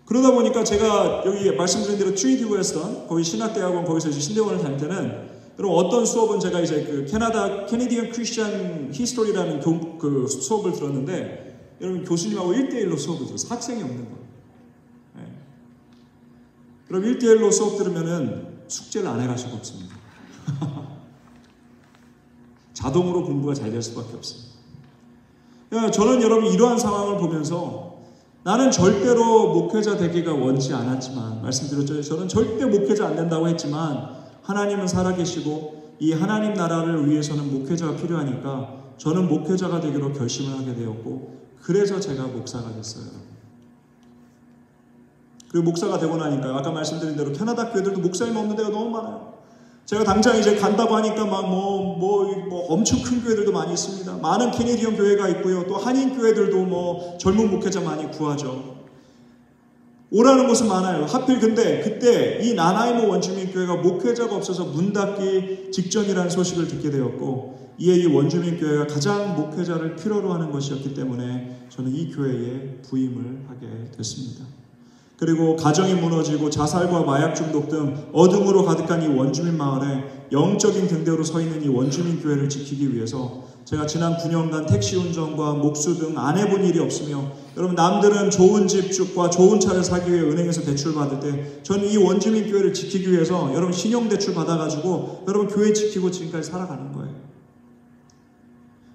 그러다 보니까 제가 여기 말씀드린 대로 트리니티 웨스턴 거기 신학대학원 거기서 이제 신대원을 다닐 때는 여러분 어떤 수업은 제가 이제 그 캐네디언 크리스천 히스토리라는 그 수업을 들었는데 여러분 교수님하고 1대1로 수업을 들었어요. 학생이 없는 거. 네. 그럼 1대1로 수업 들으면은 숙제를 안 해갈 수가 없습니다. 자동으로 공부가 잘 될 수밖에 없습니다. 저는 여러분 이러한 상황을 보면서 나는 절대로 목회자 되기가 원치 않았지만 말씀드렸죠. 저는 절대 목회자 안 된다고 했지만 하나님은 살아계시고 이 하나님 나라를 위해서는 목회자가 필요하니까 저는 목회자가 되기로 결심을 하게 되었고 그래서 제가 목사가 됐어요. 그리고 목사가 되고 나니까 아까 말씀드린 대로 캐나다 교회들도 목사님 없는 데가 너무 많아요. 제가 당장 이제 간다고 하니까 막 엄청 큰 교회들도 많이 있습니다. 많은 캐네디언 교회가 있고요. 또 한인 교회들도 젊은 목회자 많이 구하죠. 오라는 곳은 많아요. 하필 근데 그때 이 나나이모 원주민 교회가 목회자가 없어서 문 닫기 직전이라는 소식을 듣게 되었고 이에 이 원주민 교회가 가장 목회자를 필요로 하는 것이었기 때문에 저는 이 교회에 부임을 하게 됐습니다. 그리고 가정이 무너지고 자살과 마약 중독 등 어둠으로 가득한 이 원주민 마을에 영적인 등대로 서 있는 이 원주민 교회를 지키기 위해서 제가 지난 9년간 택시 운전과 목수 등 안 해본 일이 없으며 여러분 남들은 좋은 집과 좋은 차를 사기 위해 은행에서 대출 받을 때 저는 이 원주민 교회를 지키기 위해서 여러분 신용대출 받아가지고 여러분 교회 지키고 지금까지 살아가는 거예요.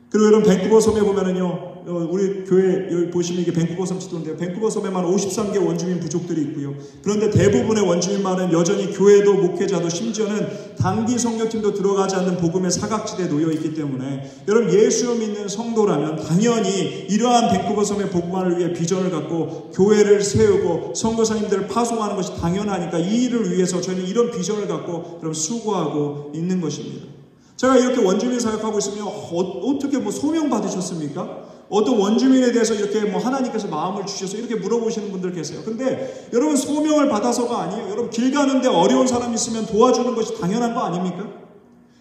그리고 여러분 밴쿠버 섬에 보면은요 우리 교회 여기 보시면 이게 밴쿠버 섬 지도인데요. 밴쿠버 섬에만 53개 원주민 부족들이 있고요. 그런데 대부분의 원주민만은 여전히 교회도 목회자도 심지어는 단기 선교팀도 들어가지 않는 복음의 사각지대에 놓여 있기 때문에 여러분 예수 믿는 성도라면 당연히 이러한 밴쿠버 섬의 복음화를 위해 비전을 갖고 교회를 세우고 선교사님들을 파송하는 것이 당연하니까 이 일을 위해서 저희는 이런 비전을 갖고 여러분 수고하고 있는 것입니다. 제가 이렇게 원주민 사역하고 있으면 어떻게 소명 받으셨습니까? 어떤 원주민에 대해서 이렇게 하나님께서 마음을 주셔서 이렇게 물어보시는 분들 계세요. 근데 여러분 소명을 받아서가 아니에요. 여러분 길 가는데 어려운 사람 있으면 도와주는 것이 당연한 거 아닙니까?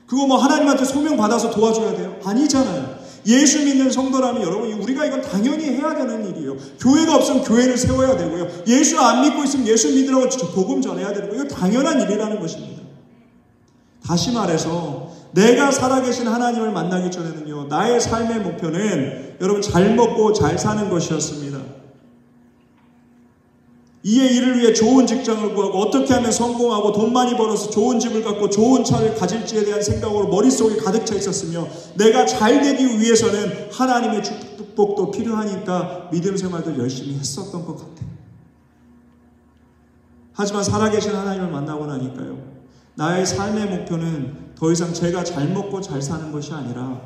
그거 하나님한테 소명 받아서 도와줘야 돼요? 아니잖아요. 예수 믿는 성도라면 여러분 우리가 이건 당연히 해야 되는 일이에요. 교회가 없으면 교회를 세워야 되고요. 예수 안 믿고 있으면 예수 믿으라고 복음 전해야 되는 거예요. 이거 당연한 일이라는 것입니다. 다시 말해서 내가 살아계신 하나님을 만나기 전에는요 나의 삶의 목표는 여러분 잘 먹고 잘 사는 것이었습니다. 이에 이를 위해 좋은 직장을 구하고 어떻게 하면 성공하고 돈 많이 벌어서 좋은 집을 갖고 좋은 차를 가질지에 대한 생각으로 머릿속에 가득 차 있었으며 내가 잘 되기 위해서는 하나님의 축복도 필요하니까 믿음 생활도 열심히 했었던 것 같아요. 하지만 살아계신 하나님을 만나고 나니까요 나의 삶의 목표는 더 이상 제가 잘 먹고 잘 사는 것이 아니라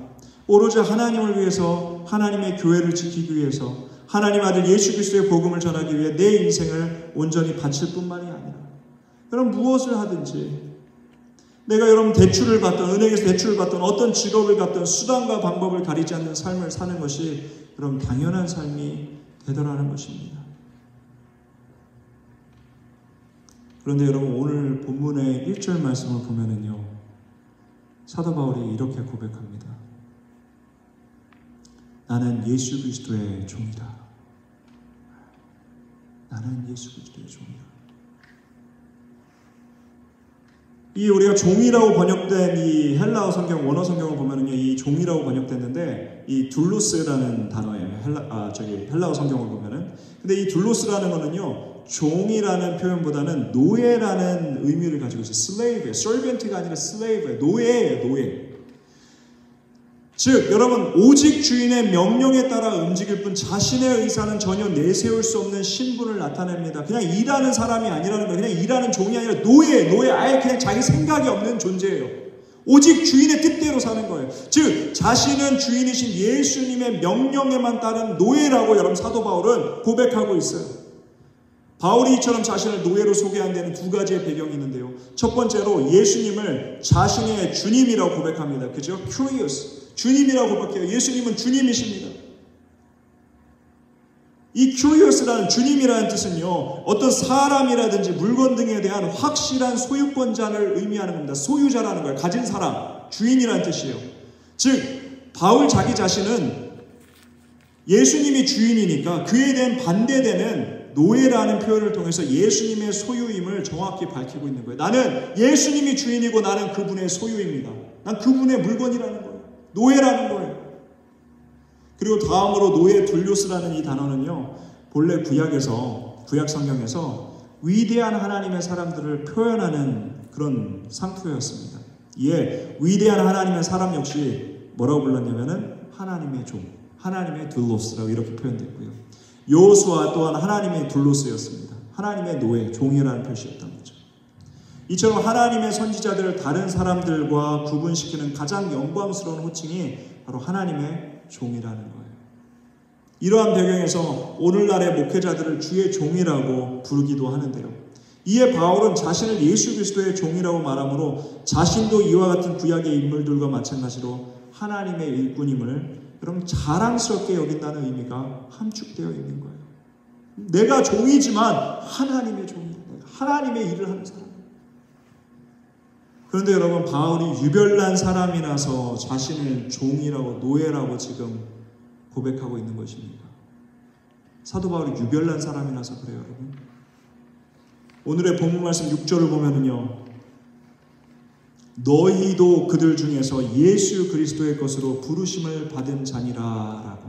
오로지 하나님을 위해서 하나님의 교회를 지키기 위해서 하나님 아들 예수 그리스도의 복음을 전하기 위해 내 인생을 온전히 바칠 뿐만이 아니라 여러분 무엇을 하든지 내가 여러분 대출을 받던 은행에서 대출을 받던 어떤 직업을 갖던 수단과 방법을 가리지 않는 삶을 사는 것이 여러분 당연한 삶이 되더라는 것입니다. 그런데 여러분 오늘 본문의 1절 말씀을 보면은요 사도 바울이 이렇게 고백합니다. 나는 예수 그리스도의 종이다. 나는 예수 그리스도의 종이다. 이 우리가 종이라고 번역된 이 헬라어 성경 원어 성경을 보면은요 이 종이라고 번역됐는데 이 둘로스라는 단어예요. 헬라어 성경을 보면은 근데 이 둘로스라는 거는요 종이라는 표현보다는 노예라는 의미를 가지고 있어요. 슬레이브예요. servant가 아니라 슬레이브예요. 노예예요. 노예. 즉 여러분 오직 주인의 명령에 따라 움직일 뿐 자신의 의사는 전혀 내세울 수 없는 신분을 나타냅니다. 그냥 일하는 사람이 아니라는 거예요. 그냥 일하는 종이 아니라 노예 아예 그냥 자기 생각이 없는 존재예요. 오직 주인의 뜻대로 사는 거예요. 즉 자신은 주인이신 예수님의 명령에만 따른 노예라고 여러분 사도 바울은 고백하고 있어요. 바울이 이처럼 자신을 노예로 소개한 데는 두 가지의 배경이 있는데요. 첫 번째로 예수님을 자신의 주님이라고 고백합니다. 그죠? Curious. 주님이라고 고백해요. 예수님은 주님이십니다. 이 curious라는 주님이라는 뜻은요. 어떤 사람이라든지 물건 등에 대한 확실한 소유권자를 의미하는 겁니다. 소유자라는 거예요. 가진 사람, 주인이라는 뜻이에요. 즉 바울 자기 자신은 예수님이 주인이니까 그에 대한 반대되는 노예라는 표현을 통해서 예수님의 소유임을 정확히 밝히고 있는 거예요. 나는 예수님이 주인이고 나는 그분의 소유입니다. 난 그분의 물건이라는 거예요. 노예라는 거예요. 그리고 다음으로 노예 둘로스라는 이 단어는요. 본래 구약 성경에서 위대한 하나님의 사람들을 표현하는 그런 상투였습니다. 이에 위대한 하나님의 사람 역시 뭐라고 불렀냐면은 하나님의 종, 하나님의 둘로스라고 이렇게 표현됐고요. 여호수아 또한 하나님의 둘로스였습니다. 하나님의 노예, 종이라는 표시였던 거죠. 이처럼 하나님의 선지자들을 다른 사람들과 구분시키는 가장 영광스러운 호칭이 바로 하나님의 종이라는 거예요. 이러한 배경에서 오늘날의 목회자들을 주의 종이라고 부르기도 하는데요. 이에 바울은 자신을 예수 그리스도의 종이라고 말하므로 자신도 이와 같은 구약의 인물들과 마찬가지로 하나님의 일꾼임을 여러분 자랑스럽게 여긴다는 의미가 함축되어 있는 거예요. 내가 종이지만 하나님의 종이다. 하나님의 일을 하는 사람. 그런데 여러분 바울이 유별난 사람이라서 자신을 종이라고 노예라고 지금 고백하고 있는 것입니다. 사도 바울이 유별난 사람이라서 그래요, 여러분. 오늘의 본문 말씀 6절을 보면은요. 너희도 그들 중에서 예수 그리스도의 것으로 부르심을 받은 자니라 라고.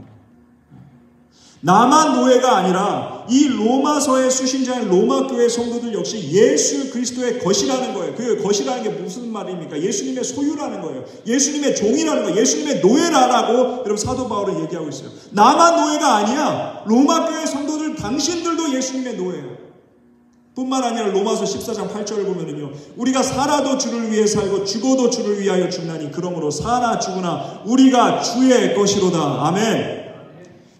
나만 노예가 아니라 이 로마서의 수신자인 로마교회 성도들 역시 예수 그리스도의 것이라는 거예요. 그 것이라는 게 무슨 말입니까? 예수님의 소유라는 거예요. 예수님의 종이라는 거예요. 예수님의 노예라라고 여러분 사도 바울은 얘기하고 있어요. 나만 노예가 아니야. 로마교회 성도들 당신들도 예수님의 노예예요. 뿐만 아니라 로마서 14장 8절을 보면은요. 우리가 살아도 주를 위해 살고 죽어도 주를 위하여 죽나니 그러므로 사나 죽으나 우리가 주의 것이로다. 아멘.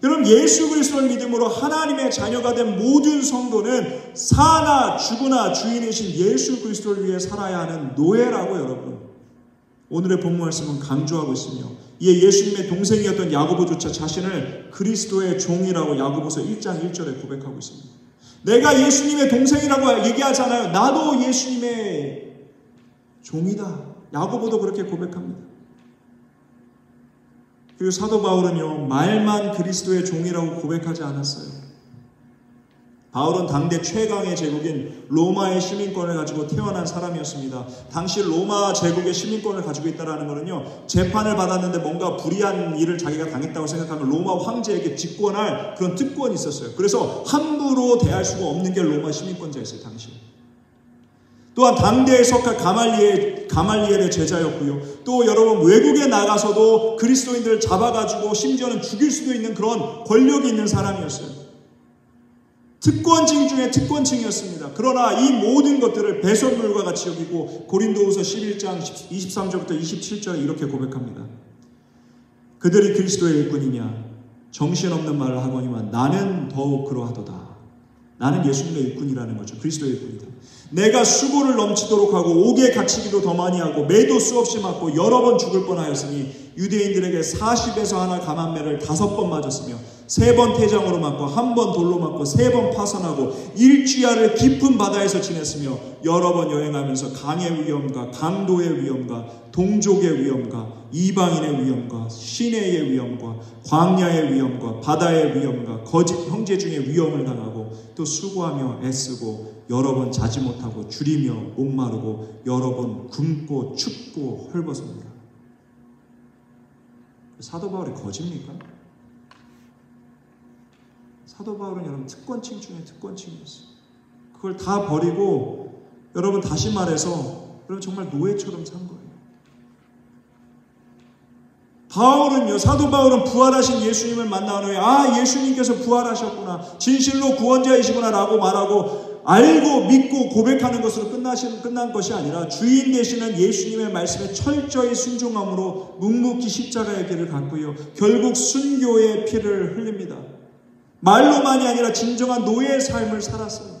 여러분 예수 그리스도를 믿음으로 하나님의 자녀가 된 모든 성도는 사나 죽으나 주인이신 예수 그리스도를 위해 살아야 하는 노예라고 여러분 오늘의 본문 말씀은 강조하고 있으며 이에 예수님의 동생이었던 야고보조차 자신을 그리스도의 종이라고 야고보서 1장 1절에 고백하고 있습니다. 내가 예수님의 동생이라고 얘기하잖아요. 나도 예수님의 종이다. 야고보도 그렇게 고백합니다. 그리고 사도 바울은요. 말만 그리스도의 종이라고 고백하지 않았어요. 바울은 당대 최강의 제국인 로마의 시민권을 가지고 태어난 사람이었습니다. 당시 로마 제국의 시민권을 가지고 있다는 것은요. 재판을 받았는데 뭔가 불의한 일을 자기가 당했다고 생각하면 로마 황제에게 직권할 그런 특권이 있었어요. 그래서 함부로 대할 수가 없는 게 로마 시민권자였어요. 당시. 또한 당대에 속한 가말리엘의 제자였고요. 또 여러분 외국에 나가서도 그리스도인들을 잡아가지고 심지어는 죽일 수도 있는 그런 권력이 있는 사람이었어요. 특권층 중에 특권층이었습니다. 그러나 이 모든 것들을 배설물과 같이 여기고 고린도후서 11장 23절부터 27절에 이렇게 고백합니다. 그들이 그리스도의 일꾼이냐? 정신없는 말을 하거니와 나는 더욱 그러하도다. 나는 예수님의 일꾼이라는 거죠. 그리스도의 일꾼이다. 내가 수고를 넘치도록 하고 옥에 갇히기도 더 많이 하고 매도 수없이 맞고 여러 번 죽을 뻔하였으니 유대인들에게 40에서 하나 감한매를 5번 맞았으며 3번 태장으로 맞고 1번 돌로 맞고 3번 파선하고 일주야를 깊은 바다에서 지냈으며 여러 번 여행하면서 강의 위험과 강도의 위험과 동족의 위험과 이방인의 위험과 시내의 위험과 광야의 위험과 바다의 위험과 거짓 형제 중에 위험을 당하고 또 수고하며 애쓰고 여러 번 자지 못하고 줄이며 목마르고 여러 번 굶고 춥고 헐벗습니다. 사도 바울이 거짓입니까? 사도 바울은 여러분 특권층 중에 특권층이었어요. 그걸 다 버리고 여러분 다시 말해서 여러분 정말 노예처럼 산 거예요. 바울은요, 사도 바울은 부활하신 예수님을 만난 후에 예수님께서 부활하셨구나, 진실로 구원자이시구나 라고 말하고 알고 믿고 고백하는 것으로 끝난 것이 아니라 주인 되시는 예수님의 말씀에 철저히 순종함으로 묵묵히 십자가의 길을 갔고요, 결국 순교의 피를 흘립니다. 말로만이 아니라 진정한 노예의 삶을 살았어요.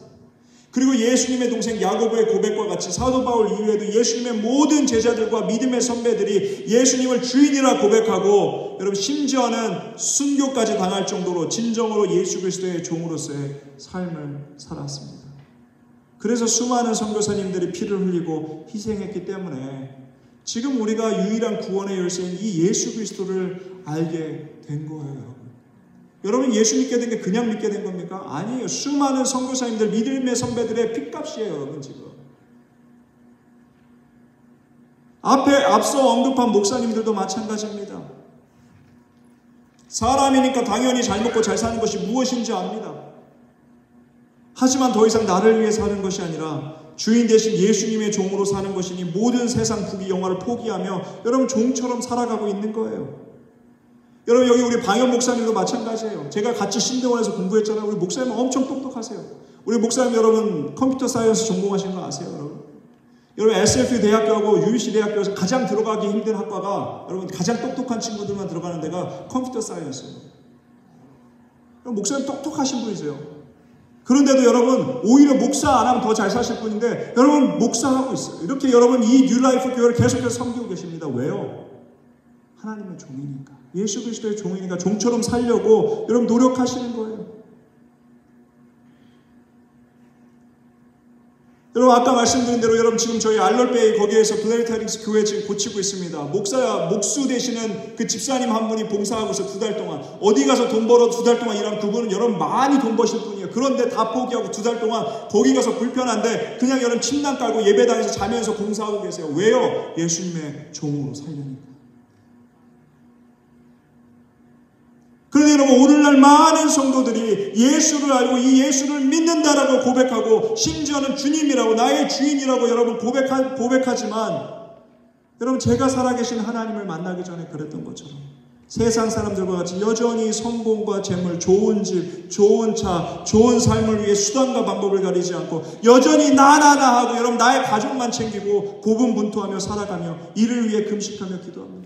그리고 예수님의 동생 야고보의 고백과 같이 사도 바울 이후에도 예수님의 모든 제자들과 믿음의 선배들이 예수님을 주인이라 고백하고 여러분 심지어는 순교까지 당할 정도로 진정으로 예수 그리스도의 종으로서의 삶을 살았습니다. 그래서 수많은 선교사님들이 피를 흘리고 희생했기 때문에 지금 우리가 유일한 구원의 열쇠인 이 예수 그리스도를 알게 된 거예요. 여러분 예수 믿게 된 게 그냥 믿게 된 겁니까? 아니에요. 수많은 선교사님들, 믿음의 선배들의 핏값이에요. 여러분 지금 앞서 언급한 목사님들도 마찬가지입니다. 사람이니까 당연히 잘 먹고 잘 사는 것이 무엇인지 압니다. 하지만 더 이상 나를 위해 사는 것이 아니라 주인 되신 예수님의 종으로 사는 것이니 모든 세상 부귀 영화를 포기하며 여러분 종처럼 살아가고 있는 거예요. 여러분 여기 우리 방현 목사님도 마찬가지예요. 제가 같이 신대원에서 공부했잖아요. 우리 목사님 엄청 똑똑하세요. 우리 목사님 여러분 컴퓨터 사이언스 전공하신 거 아세요? 여러분 SFU 대학교하고 UBC 대학교에서 가장 들어가기 힘든 학과가 여러분 가장 똑똑한 친구들만 들어가는 데가 컴퓨터 사이언스예요. 여러분 목사님 똑똑하신 분이세요. 그런데도 여러분 오히려 목사 안 하면 더 잘 사실 분인데 여러분 목사하고 있어요. 이렇게 여러분 이 뉴라이프 교회를 계속해서 섬기고 계십니다. 왜요? 하나님의 종이니까, 예수 그리스도의 종이니까 종처럼 살려고 여러분 노력하시는 거예요. 여러분 아까 말씀드린 대로 여러분 지금 저희 알럴베이 거기에서 플레리타릭스 교회 지금 고치고 있습니다. 목수 되시는 그 집사님 한 분이 봉사하고 있어 2달 동안. 어디 가서 돈 벌어 2달 동안 일하면 그분은 여러분 많이 돈 버실 분이에요. 그런데 다 포기하고 2달 동안 거기 가서 불편한데 그냥 여러분 침낭 깔고 예배당에서 자면서 봉사하고 계세요. 왜요? 예수님의 종으로 살려니까. 그런데 여러분 오늘날 많은 성도들이 예수를 알고 이 예수를 믿는다라고 고백하고 심지어는 주님이라고 나의 주인이라고 여러분 고백하지만 여러분 제가 살아계신 하나님을 만나기 전에 그랬던 것처럼 세상 사람들과 같이 여전히 성공과 재물, 좋은 집, 좋은 차, 좋은 삶을 위해 수단과 방법을 가리지 않고 여전히 나나나 하고 여러분 나의 가족만 챙기고 고분분투하며 살아가며 이를 위해 금식하며 기도합니다.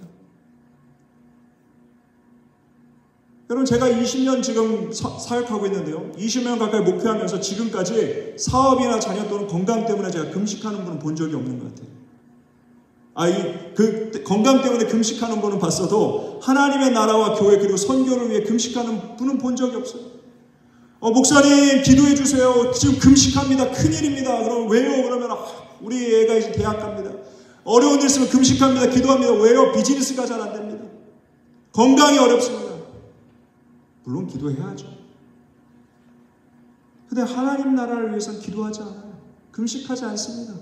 여러분 제가 20년 지금 사역하고 있는데요. 20년 가까이 목회하면서 지금까지 사업이나 자녀 또는 건강 때문에 제가 금식하는 분은 본 적이 없는 것 같아요. 그 건강 때문에 금식하는 분은 봤어도 하나님의 나라와 교회 그리고 선교를 위해 금식하는 분은 본 적이 없어요. 목사님 기도해 주세요. 지금 금식합니다. 큰일입니다. 그러면 왜요? 그러면 우리 애가 이제 대학 갑니다. 어려운 일 있으면 금식합니다. 기도합니다. 왜요? 비즈니스가 잘 안 됩니다. 건강이 어렵습니다. 물론 기도해야죠. 근데 하나님 나라를 위해서는 기도하지 않아요. 금식하지 않습니다.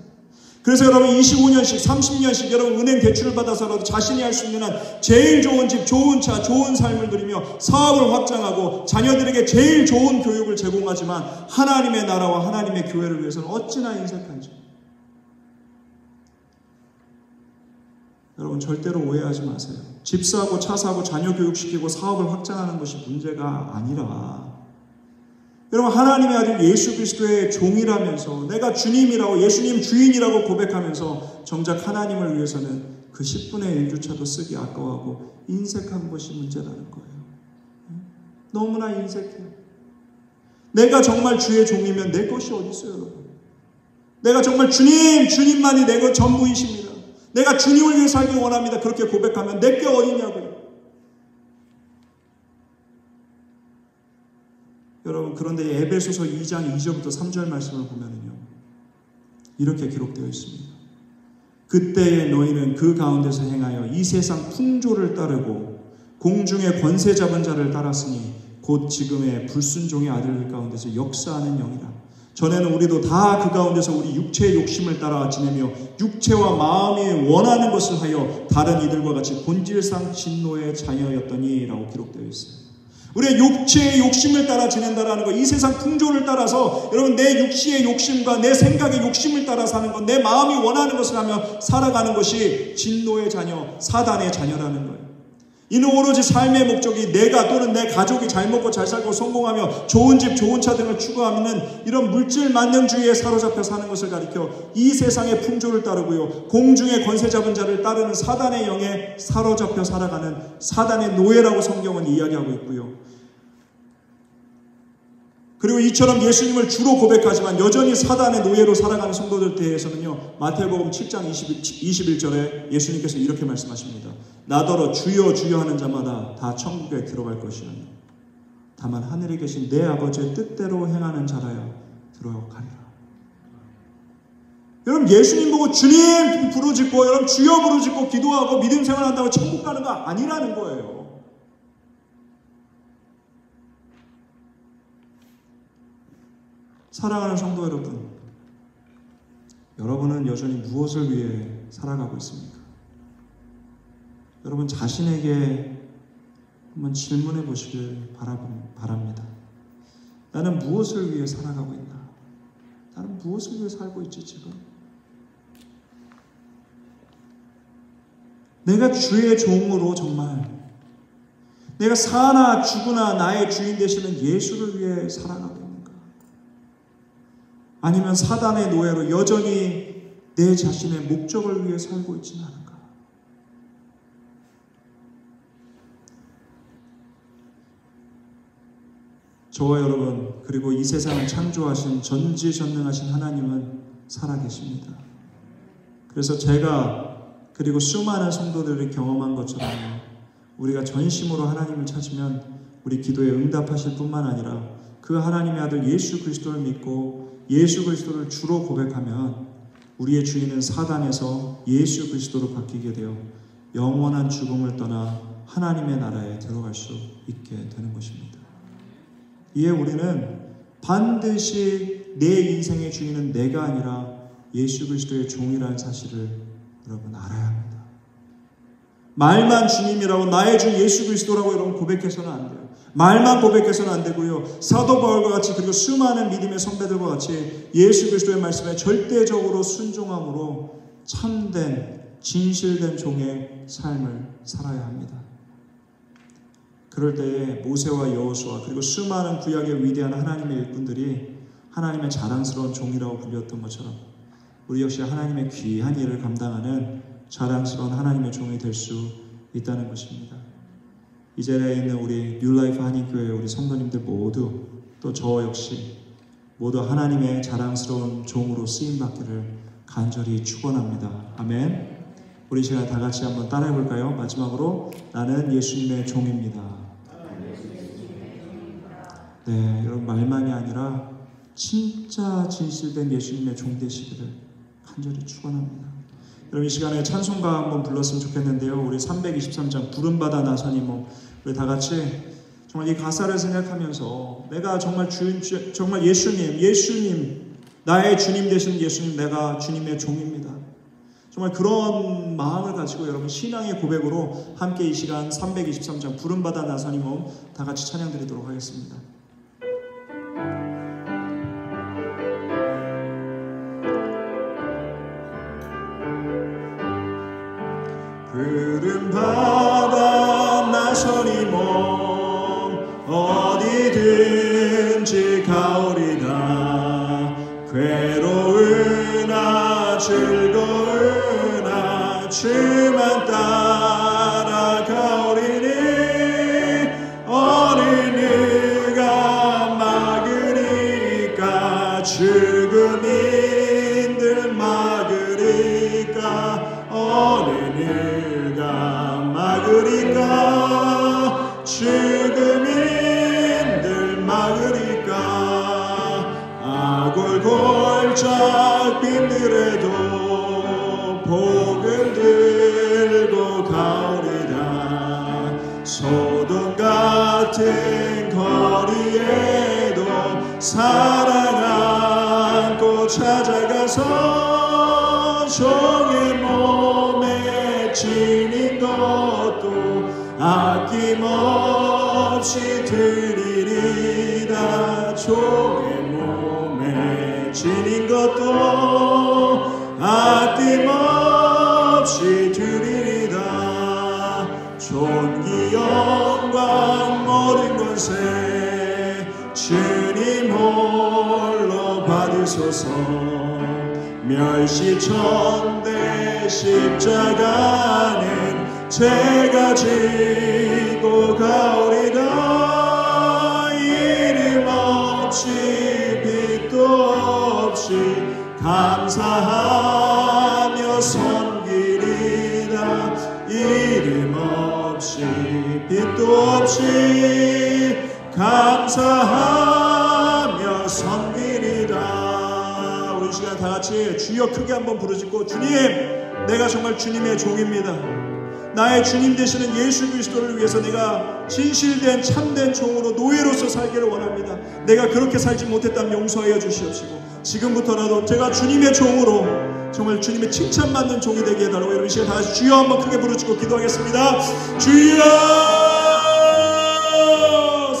그래서 여러분 25년씩 30년씩 여러분 은행 대출을 받아서라도 자신이 할 수 있는 한 제일 좋은 집, 좋은 차, 좋은 삶을 누리며 사업을 확장하고 자녀들에게 제일 좋은 교육을 제공하지만 하나님의 나라와 하나님의 교회를 위해서는 어찌나 인색한지. 여러분 절대로 오해하지 마세요. 집 사고 차 사고 자녀 교육시키고 사업을 확장하는 것이 문제가 아니라 여러분 하나님의 아들 예수 그리스도의 종이라면서 내가 주님이라고 예수님 주인이라고 고백하면서 정작 하나님을 위해서는 그 10분의 1조차도 쓰기 아까워하고 인색한 것이 문제라는 거예요. 너무나 인색해요. 내가 정말 주의 종이면 내 것이 어디 있어요, 여러분? 내가 정말 주님만이 내 것 전부이십니다. 내가 주님을 위해 살기 원합니다. 그렇게 고백하면 내 게 어디냐고요. 여러분, 그런데 에베소서 2장 2절부터 3절 말씀을 보면요, 이렇게 기록되어 있습니다. 그때에 너희는 그 가운데서 행하여 이 세상 풍조를 따르고 공중의 권세 잡은 자를 따랐으니 곧 지금의 불순종의 아들들 가운데서 역사하는 영이라. 전에는 우리도 다 그 가운데서 우리 육체의 욕심을 따라 지내며 육체와 마음이 원하는 것을 하여 다른 이들과 같이 본질상 진노의 자녀였더니 라고 기록되어 있어요. 우리의 육체의 욕심을 따라 지낸다라는 것, 이 세상 풍조를 따라서 여러분 내 육체의 욕심과 내 생각의 욕심을 따라 사는 것, 내 마음이 원하는 것을 하며 살아가는 것이 진노의 자녀, 사단의 자녀라는 거예요. 이는 오로지 삶의 목적이 내가 또는 내 가족이 잘 먹고 잘 살고 성공하며 좋은 집, 좋은 차 등을 추구하는 이런 물질 만능주의에 사로잡혀 사는 것을 가리켜 이 세상의 풍조를 따르고요, 공중의 권세 잡은 자를 따르는 사단의 영에 사로잡혀 살아가는 사단의 노예라고 성경은 이야기하고 있고요. 그리고 이처럼 예수님을 주로 고백하지만 여전히 사단의 노예로 살아가는 성도들 대해서는요, 마태복음 7장 21절에 예수님께서 이렇게 말씀하십니다. 나더러 주여 주여 하는 자마다 다 천국에 들어갈 것이라니 다만 하늘에 계신 내 아버지의 뜻대로 행하는 자라야 들어가리라. 여러분, 예수님 보고 주님 부르짖고 여러분 주여 부르짖고 기도하고 믿음 생활한다고 천국 가는 거 아니라는 거예요. 사랑하는 성도 여러분, 여러분은 여전히 무엇을 위해 살아가고 있습니까? 여러분 자신에게 한번 질문해 보시길 바랍니다. 나는 무엇을 위해 살아가고 있나? 나는 무엇을 위해 살고 있지 지금? 내가 주의 종으로 정말 내가 사나 죽으나 나의 주인 되시는 예수를 위해 살아가고 있는가? 아니면 사단의 노예로 여전히 내 자신의 목적을 위해 살고 있지는 않은가? 저와 여러분, 그리고 이 세상을 창조하신 전지전능하신 하나님은 살아계십니다. 그래서 제가 그리고 수많은 성도들이 경험한 것처럼 우리가 전심으로 하나님을 찾으면 우리 기도에 응답하실 뿐만 아니라 그 하나님의 아들 예수 그리스도를 믿고 예수 그리스도를 주로 고백하면 우리의 주인은 사단에서 예수 그리스도로 바뀌게 되어 영원한 죽음을 떠나 하나님의 나라에 들어갈 수 있게 되는 것입니다. 이에 우리는 반드시 내 인생의 주인은 내가 아니라 예수 그리스도의 종이라는 사실을 여러분 알아야 합니다. 말만 주님이라고 나의 주 예수 그리스도라고 여러분 고백해서는 안 돼요. 말만 고백해서는 안 되고요. 사도 바울과 같이 그리고 수많은 믿음의 선배들과 같이 예수 그리스도의 말씀에 절대적으로 순종함으로 참된 진실된 종의 삶을 살아야 합니다. 그럴 때에 모세와 여호수아 그리고 수많은 구약의 위대한 하나님의 일꾼들이 하나님의 자랑스러운 종이라고 불렸던 것처럼 우리 역시 하나님의 귀한 일을 감당하는 자랑스러운 하나님의 종이 될 수 있다는 것입니다. 이 자리에 있는 우리 뉴라이프 한인교회 우리 성도님들 모두 또 저 역시 모두 하나님의 자랑스러운 종으로 쓰임받기를 간절히 축원합니다. 아멘. 우리 시간 다 같이 한번 따라해 볼까요? 마지막으로 나는 예수님의 종입니다. 네, 여러분 말만이 아니라 진짜 진실된 예수님의 종 되시기를 간절히 축원합니다. 여러분 이 시간에 찬송가 한번 불렀으면 좋겠는데요. 우리 323장 부름받아 나서니 우리 다 같이 정말 이 가사를 생각하면서 내가 정말 정말 예수님 나의 주님 되시는 예수님, 내가 주님의 종입니다. 정말 그런 마음을 가지고 여러분 신앙의 고백으로 함께 이 시간 323장 부름받아 나서니 다 같이 찬양 드리도록 하겠습니다. 부름받아 나서니 어디든지 가오리다. 괴로우나 즐거우나 주만 따라가오리니 어린이 활짝 빛들에도 복을 들고 가오리라. 소돔 같은 거리에도 사랑 안고 찾아가서 종의 몸에 지닌 것도 아낌없이 드리리다. 종의 몸에 지닌 것도 아낌없이 드리리다. 존귀 영광 모든 권세 주님 홀로 받으소서. 멸시천대 십자가는 제가 지고 가오리다. 이름 없이 빛도 없이 감사하며 섬기리다. 이름 없이 빛도 없이 감사하며 섬기리다. 우리 시간 다 같이 주여 크게 한번 부르짖고, 주님, 내가 정말 주님의 종입니다. 나의 주님 되시는 예수 그리스도를 위해서 내가 진실된 참된 종으로 노예로서 살기를 원합니다. 내가 그렇게 살지 못했다면 용서하여 주시옵시고, 지금부터라도 제가 주님의 종으로 정말 주님의 칭찬받는 종이 되게 해달라고. 여러분 시간 다 같이 주여 한번 크게 부르짖고 기도하겠습니다. 주여!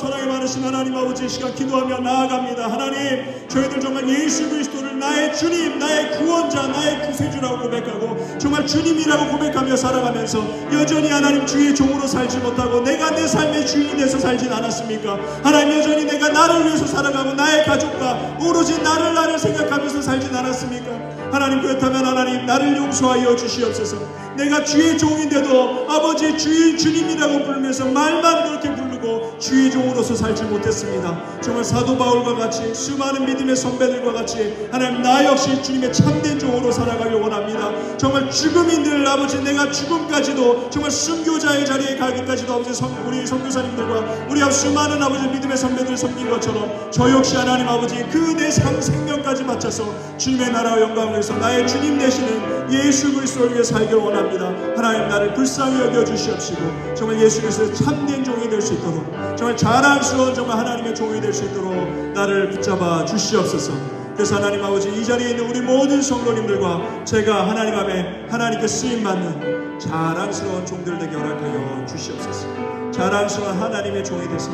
사랑이 많으신 하나님 아버지, 시간 기도하며 나아갑니다. 하나님, 저희들 정말 예수 그리스도를 나의 주님, 나의 구원자, 나의 구세주라고 고백하고 정말 주님이라고 고백하며 살아가면서 여전히 하나님 주의 종으로 살지 못하고 내가 내 삶의 주인이 돼서 살진 않았습니까? 하나님, 여전히 내가 나를 위해서 살아가고 나의 가족과 오로지 나를 생각하면서 살진 않았습니까? 하나님, 그렇다면 하나님, 나를 용서하여 주시옵소서. 내가 주의 종인데도 아버지 주님이라고 부르면서 말만 그렇게 부르고 주의 종으로서 살지 못했습니다. 정말 사도 바울과 같이 수많은 믿음의 선배들과 같이 하나님, 나 역시 주님의 참된 종으로 살아가길 원합니다. 정말 죽음이 늘 아버지, 내가 죽음까지도 정말 순교자의 자리에 가기까지도 아버지 우리 선교사님들과 우리 수많은 아버지 믿음의 선배들을 섬긴 것처럼 저 역시 하나님 아버지 그 내 생명까지 바쳐서 주님의 나라와 영광을 위해서 나의 주님 되시는 예수 그리스도를 위해 살길 원합니다. 하나님, 나를 불쌍히 여겨 주시옵시고 정말 예수 그리스도의 참된 종이 될 수 있도록, 정말 자랑스러운 정말 하나님의 종이 될 수 있도록 나를 붙잡아 주시옵소서. 그래서 하나님 아버지, 이 자리에 있는 우리 모든 성도님들과 제가 하나님 앞에 하나님께 쓰임받는 자랑스러운 종들 되게 허락하여 주시옵소서. 자랑스러운 하나님의 종이 되서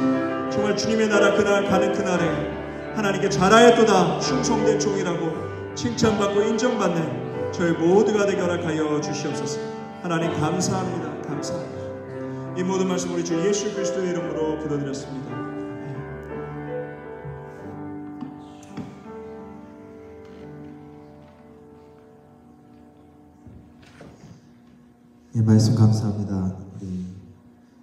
정말 주님의 나라 그날 가는 그날에 하나님께 자라였도다 충성된 종이라고 칭찬받고 인정받는 저희 모두가 되게 허락하여 주시옵소서. 하나님, 감사합니다. 감사합니다. 이 모든 말씀 우리 주 예수 그리스도의 이름으로 기도드렸습니다. 예, 말씀 감사합니다. 우리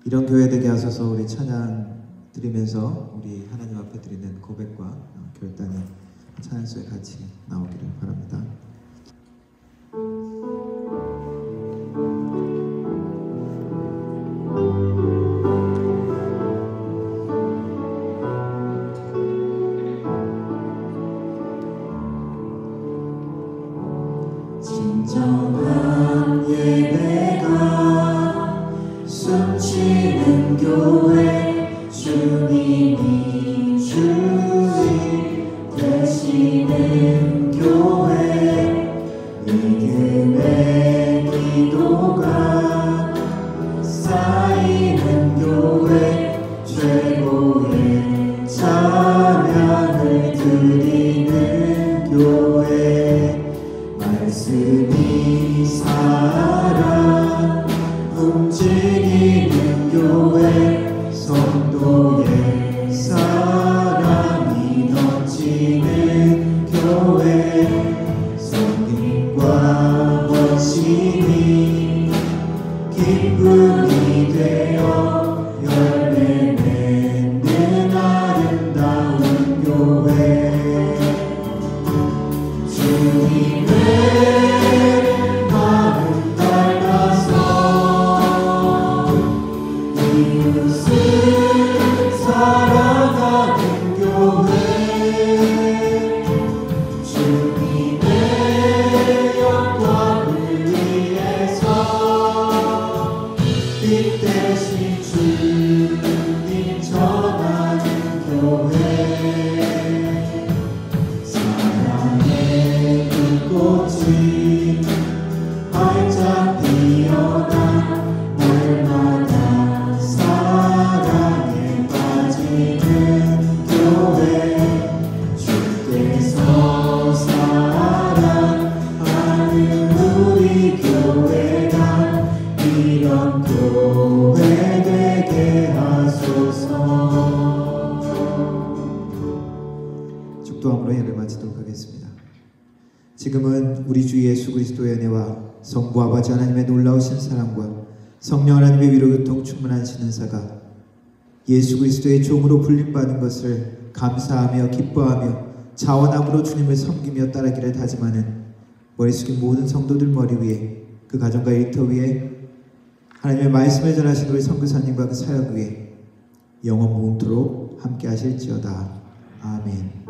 이런 교회 되게 하소서. 우리 찬양 드리면서 우리 하나님 앞에 드리는 고백과 결단이 찬양소에 같이 나오기를 바랍니다. 진정한 예배가 숨쉬는 교회, 주님이 주인 되시는 교회, 믿음의 기도가 쌓이는 교회, 최고의 찬양을 드리는 교회, 말씀이 살아 움직이는 교회, 성도의 삶 기도함으로 예배를 마치도록 하겠습니다. 지금은 우리 주 예수 그리스도의 은혜와 성부 아버지 하나님의 놀라우신 사랑과 성령 하나님의 위로 교통 충만하신 은사가 예수 그리스도의 종으로 불림받은 것을 감사하며 기뻐하며 자원함으로 주님을 섬기며 따르기를 다짐하는 머리 숙인 모든 성도들 머리 위에, 그 가정과 일터 위에, 하나님의 말씀을 전하신 우리 선교사님과 그 사역 위에 영원 무궁토록 함께 하실지어다. 아멘.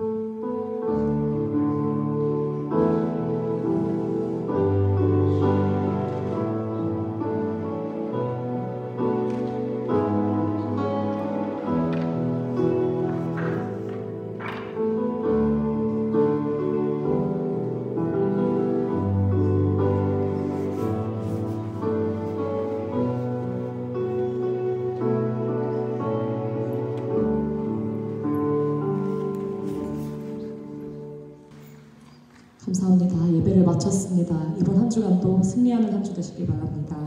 감사합니다. 예배를 마쳤습니다. 이번 한 주간도 승리하는 한 주 되시기 바랍니다.